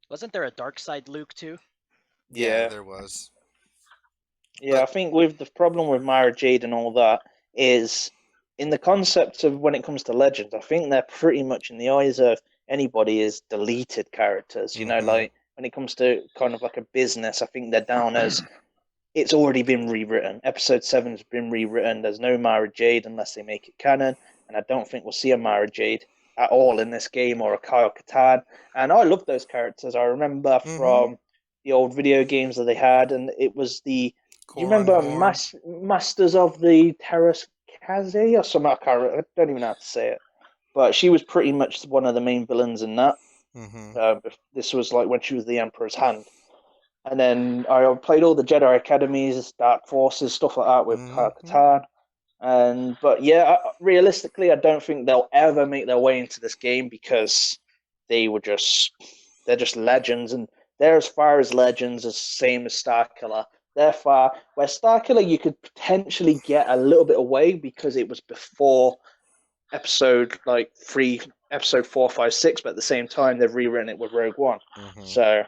Wasn't there a dark side Luke too? Yeah, yeah. there was. Yeah, But I think with the problem with Mara Jade and all that is in the concept of when it comes to legends, I think they're pretty much in the eyes of anybody as deleted characters. mm-hmm. Like when it comes to kind of like a business, I think they're down as it's already been rewritten. Episode 7 has been rewritten. There's no Mara Jade unless they make it canon, and I don't think we'll see a Mara Jade at all in this game or a Kyle Katarn. And I love those characters. I remember Mm-hmm. from the old video games that they had, and it was the. Do you Corin remember Horn. Masters of the Terras Kazi or something? I don't even know how to say it. But she was pretty much one of the main villains in that. Mm-hmm. This was like when she was the Emperor's Hand. And then I played all the Jedi Academies, Dark Forces, stuff like that with Mm-hmm. Kyle. And but yeah, realistically, I don't think they'll ever make their way into this game because they were just they're just legends, and they're as far as legends as same as Starkiller. They're far where Starkiller you could potentially get a little bit away because it was before episode like three, episode 4, 5, 6, but at the same time they've rewritten it with Rogue One. Mm-hmm. So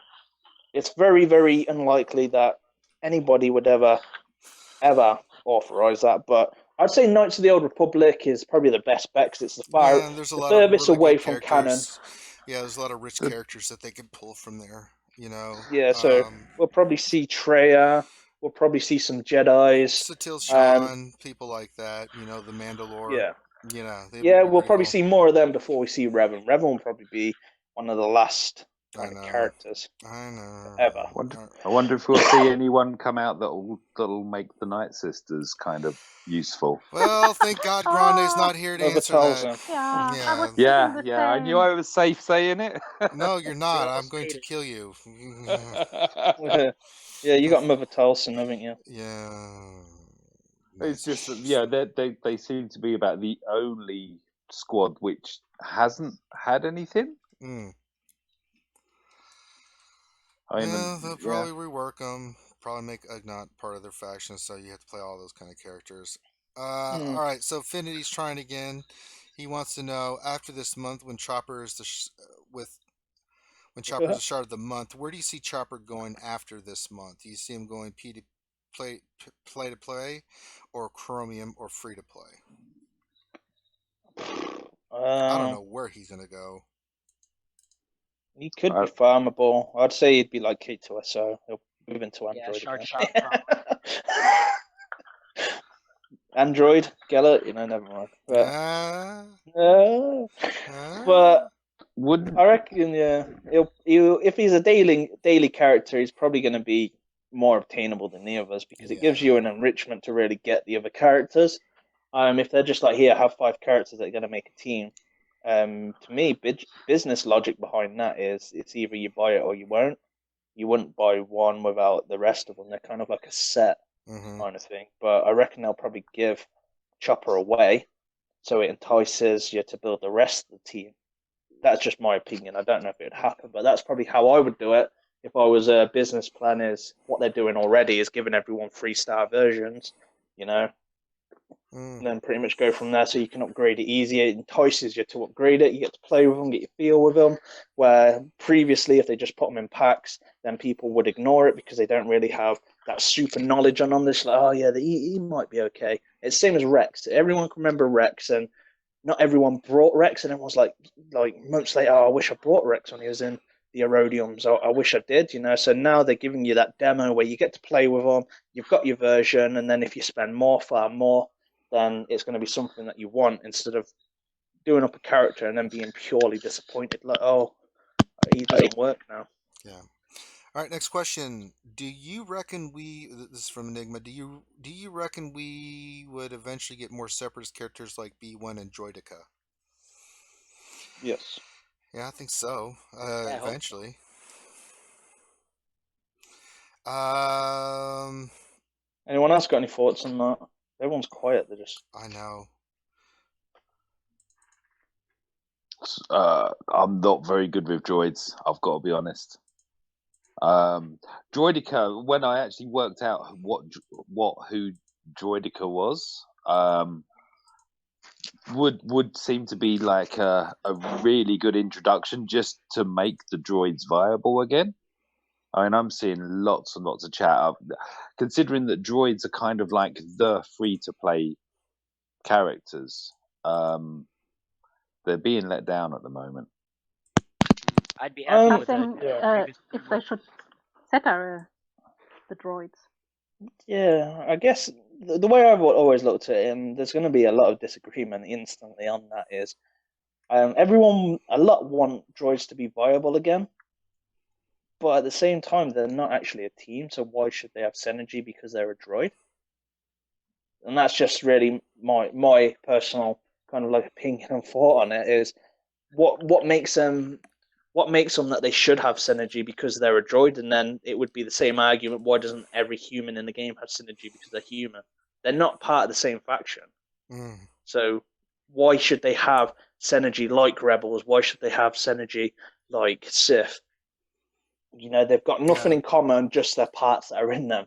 it's very, very unlikely that anybody would ever authorize that. But I'd say Knights of the Old Republic is probably the best bet because it's Yeah, and there's a the lot of furthest really away good from canon. characters. Yeah, there's a lot of rich The, characters that they could pull from there. Yeah, so we'll probably see Treya. We'll probably see some Jedi's. Satil Um, Shan, people like that. The Mandalore. yeah, They would yeah, be we'll pretty probably cool. see more of them before we see Revan. Revan will probably be one of the last I kind of know. characters I know. ever. I wonder if we'll see anyone come out that'll make the Night Sisters kind of useful. Well, thank God Grande's Oh, not here to Mother answer that. Talzin. yeah, I was Yeah. thinking Yeah, the yeah. I knew same. I was safe saying it. No, you're We not. I'm almost going made to it. kill you. Yeah, you got Mother Talzin, haven't you? Yeah. It's just that, Nice. yeah, they seem to be about the only squad which hasn't had anything. Mm. I Yeah, mean, they'll yeah. probably rework them. Probably make Ugnaught part of their faction, so you have to play all those kind of characters. Hmm. All right. So Finity's trying again. He wants to know after this month when Chopper is with when Chopper's the start of the month. Where do you see Chopper going after this month? Do you see him going play to play, or Chromium, or free to play? I don't Um, know where he's gonna go. he could I, be farmable. I'd say he'd be like K2SO. He'll move into Yeah, Android shard again. shop probably. Android, Gellert, never mind. But, Ah, but ah. would I reckon, yeah, he'll if he's a daily character, he's probably going to be more obtainable than the others because it gives you Yeah. an enrichment to really get the other characters. If they're just like here, have 5 characters that are going to make a team. To me, business logic behind that is it's either you buy it or you won't. You wouldn't buy one without the rest of them. They're kind of like a set Mm-hmm. kind of thing. But I reckon they'll probably give Chopper away so it entices you to build the rest of the team. That's just my opinion. I don't know if it would happen, but that's probably how I would do it if I was a business plan. Is what they're doing already is giving everyone 3-star versions, you know, Mm. and then pretty much go from there so you can upgrade it easier. It entices you to upgrade it. You get to play with them, get your feel with them. Where previously, if they just put them in packs, then people would ignore it because they don't really have that super knowledge on them. This like, oh yeah, he might be okay. It's same as Rex. Everyone can remember Rex, and not everyone brought Rex, and everyone's like months later, oh, I wish I brought Rex when he was in the Aerodiums. I wish I did, So now they're giving you that demo where you get to play with them. You've got your version, and then if you spend far more, then it's going to be something that you want instead of doing up a character and then being purely disappointed. Like, oh, he doesn't work now. Yeah. All right, next question. Do you reckon this is from Enigma, do you reckon we would eventually get more separatist characters like B1 and Droidica? Yes. Yeah, I think so. I hope so. Eventually. Um, Anyone else got any thoughts on that? Everyone's quiet. They're just. I know. I'm not very good with droids. I've got to be honest. Droidica. When I actually worked out who Droidica was, would seem to be like a really good introduction just to make the droids viable again. I mean, I'm seeing lots and lots of chat. Considering that droids are kind of like the free-to-play characters, they're being let down at the moment. I'd be happy with Nothing, that. if they should center the droids. Yeah, I guess the way I've always looked at it, and there's going to be a lot of disagreement instantly on that, is a lot want droids to be viable again, but at the same time, they're not actually a team, so why should they have synergy because they're a droid? And that's just really my personal kind of like opinion and thought on it is what makes them that they should have synergy because they're a droid, and then it would be the same argument, why doesn't every human in the game have synergy because they're human? They're not part of the same faction. So why should they have synergy like Rebels? Why should they have synergy like Sith? They've got nothing in common, just their parts that are in them.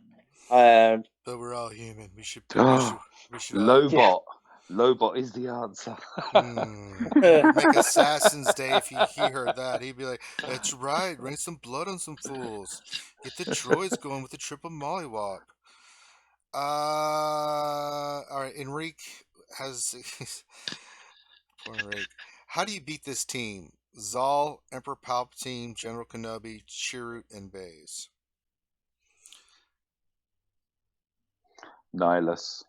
But we're all human. We should Lobot. Lobot is the answer. Make Assassin's Day if he heard that. He'd be like, that's right, rain some blood on some fools. Get the droids going with the triple mollywop. All right, Enrique has... Poor Enrique. How do you beat this team? Zal, Emperor Palpatine, General Kenobi, Chirrut, and Baze. Nihilus.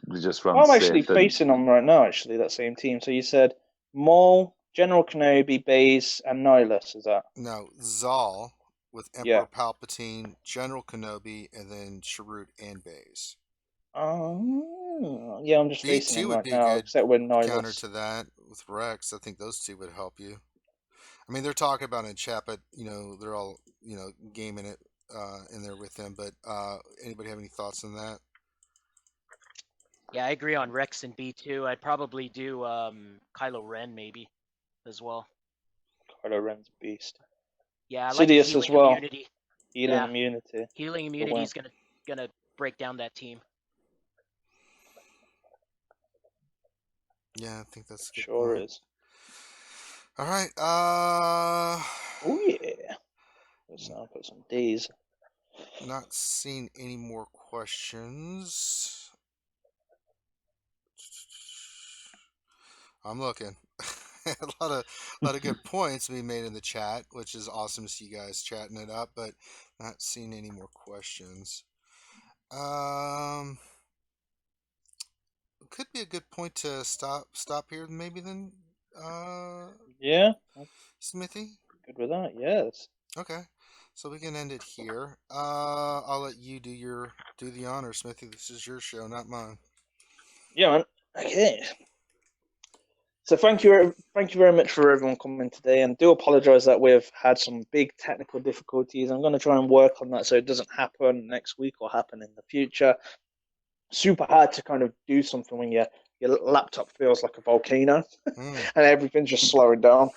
We just run I'm actually Sith and- facing them right now, actually, that same team. So you said Maul, General Kenobi, Baze, and Nihilus, is that? No, Zal with Emperor Palpatine, General Kenobi, and then Chirrut and Baze. Yeah, I'm just facing them right now, except with Nihilus. Counter to that with Rex. I think those two would help you. I mean, they're talking about it in chat, but they're all gaming it in there with them. But anybody have any thoughts on that? Yeah, I agree on Rex and B2. I'd probably do Kylo Ren maybe as well. Kylo Ren's a beast. Yeah, I like Sidious as well. Immunity. Healing immunity. Healing immunity is gonna break down that team. Yeah, I think that's a good sure point. Is. All right. Oh yeah. Let's now put some D's. Not seeing any more questions. I'm looking. a lot of good points being made in the chat, which is awesome to see you guys chatting it up, but not seeing any more questions. Could be a good point to stop here maybe then. Yeah. Smithy? Good with that, yes. Okay. So we can end it here. I'll let you do the honor, Smithy. This is your show, not mine. Yeah, man. Okay. So thank you very much for everyone coming today, and do apologize that we've had some big technical difficulties. I'm going to try and work on that so it doesn't happen next week or happen in the future. Super hard to kind of do something when your laptop feels like a volcano and everything's just slowing down.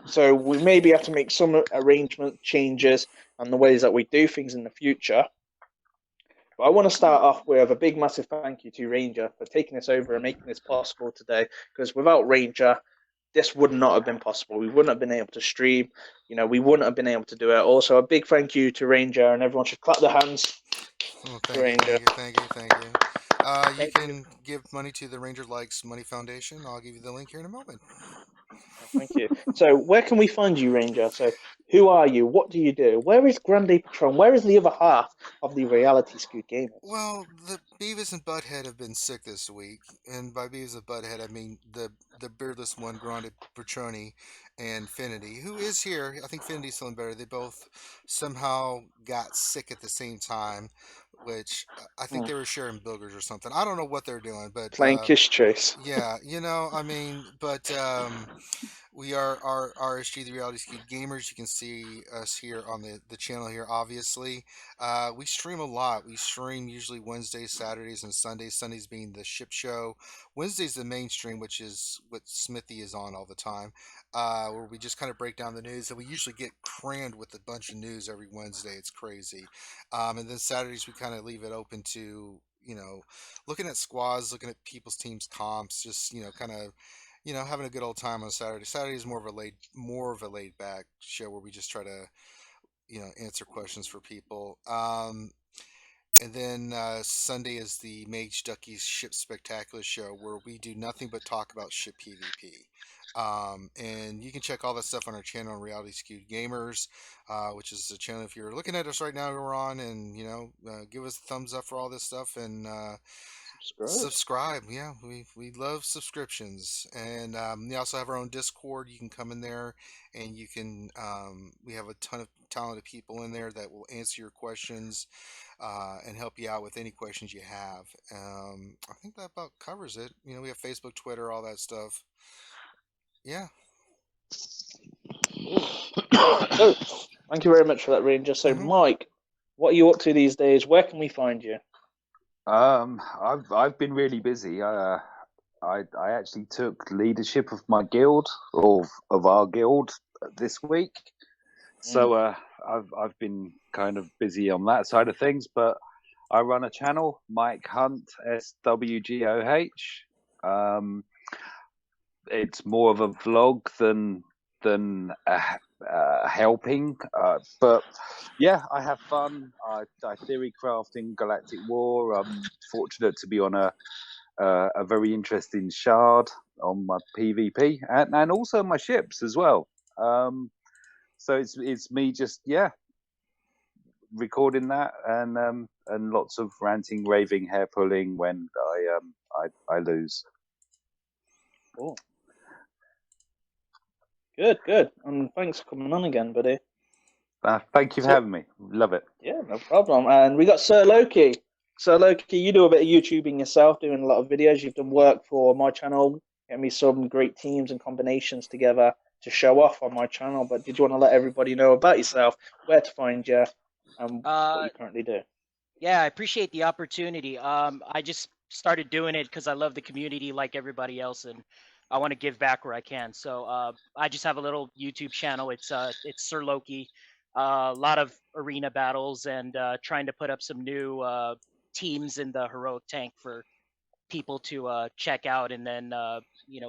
So we maybe have to make some arrangement changes on the ways that we do things in the future. But I want to start off with a big, massive thank you to Ranger for taking this over and making this possible today. Because without Ranger, this would not have been possible. We wouldn't have been able to stream. We wouldn't have been able to do it. Also, a big thank you to Ranger, and everyone should clap their hands. Thank you. You can give money to the Ranger Likes Money Foundation. I'll give you the link here in a moment. Thank you. So where can we find you, Ranger? So Who are you? What do you do? Where is Grande Patron? Where is the other half of the Reality Skewed Gamers? Well, the Beavis and Butthead have been sick this week, and by Beavis and Butthead I mean the beardless one, Grande Petroni, and Finity, who is here. I think Finity's feeling better. They both somehow got sick at the same time, which I think Hmm. they were sharing boogers or something. I don't know what they're doing, but Playing Kiss Chase. yeah, I mean, but we are our RSG, the Reality Skewed Gamers. You can see us here on the channel here, obviously. We stream a lot. We stream usually Wednesdays, Saturdays, and Sundays. Sundays being the ship show. Wednesdays the main stream, which is what Smithie is on all the time, where we just kind of break down the news. And we usually get crammed with a bunch of news every Wednesday. It's crazy. And then Saturdays we kind of leave it open to looking at squads, looking at people's teams comps, just kind of having a good old time on Saturday. Saturday is more of a laid back show where we just try to, answer questions for people. And then Sunday is the Mage Duckies Ship Spectacular show where we do nothing but talk about ship PvP. And you can check all that stuff on our channel on Reality Skewed Gamers, which is the channel if you're looking at us right now, we're on, and give us a thumbs up for all this stuff and subscribe. Yeah, we love subscriptions, and we also have our own Discord. You can come in there, and you can we have a ton of talented people in there that will answer your questions and help you out with any questions you have. I think that about covers it. We have Facebook, Twitter, all that stuff. Yeah. So, thank you very much for that, Ranger. So, Mike, what are you up to these days? Where can we find you? I've been really busy. I actually took leadership of my guild, of our guild, this week. So I've been kind of busy on that side of things. But I run a channel, Mike Hunt SWGOH. It's more of a vlog than helping, but yeah, I have fun. I theory craft in Galactic War. I'm fortunate to be on a very interesting shard on my PvP and also my ships as well. So it's me just recording that and lots of ranting, raving, hair pulling when I lose. Cool. Good. And thanks for coming on again, buddy. Thank you for having me. Love it. Yeah, no problem. And we got Sir Loki. Sir Loki, you do a bit of YouTubing yourself, doing a lot of videos. You've done work for my channel, getting me some great teams and combinations together to show off on my channel. But did you want to let everybody know about yourself, where to find you, and what you currently do? Yeah, I appreciate the opportunity. I just started doing it because I love the community like everybody else, and I want to give back where I can. So I just have a little YouTube channel. It's Sir Loki. A lot of arena battles and trying to put up some new teams in the heroic tank for people to check out, and then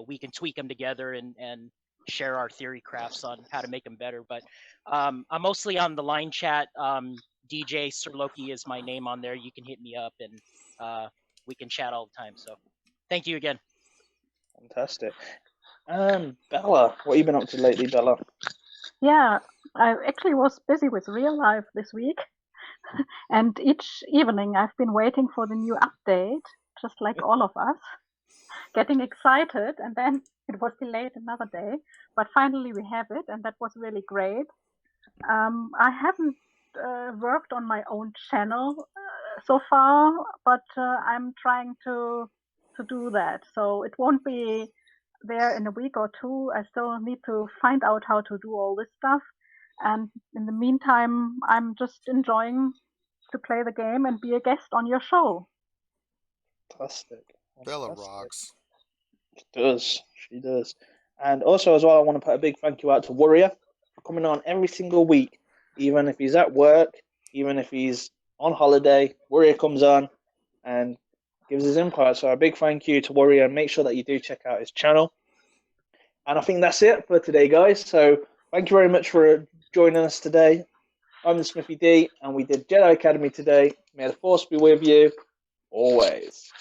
we can tweak them together and share our theory crafts on how to make them better. But I'm mostly on the line chat. DJ Sir Loki is my name on there. You can hit me up and we can chat all the time. So thank you again. Fantastic. Bella, what have you been up to lately, Bella? Yeah, I actually was busy with real life this week. And each evening I've been waiting for the new update, just like all of us, getting excited, and then it was delayed another day. But finally we have it, and that was really great. I haven't worked on my own channel so far, but I'm trying to do that. So it won't be there in a week or two. I still need to find out how to do all this stuff. And in the meantime, I'm just enjoying to play the game and be a guest on your show. Fantastic. Bella rocks. She does. And also as well, I want to put a big thank you out to Warrior for coming on every single week, even if he's at work, even if he's on holiday. Warrior comes on and gives his input. So a big thank you to Warrior, and make sure that you do check out his channel. And I think that's it for today, guys. So thank you very much for joining us today. I'm the Smithie D, and we did Jedi Academy today. May the Force be with you always.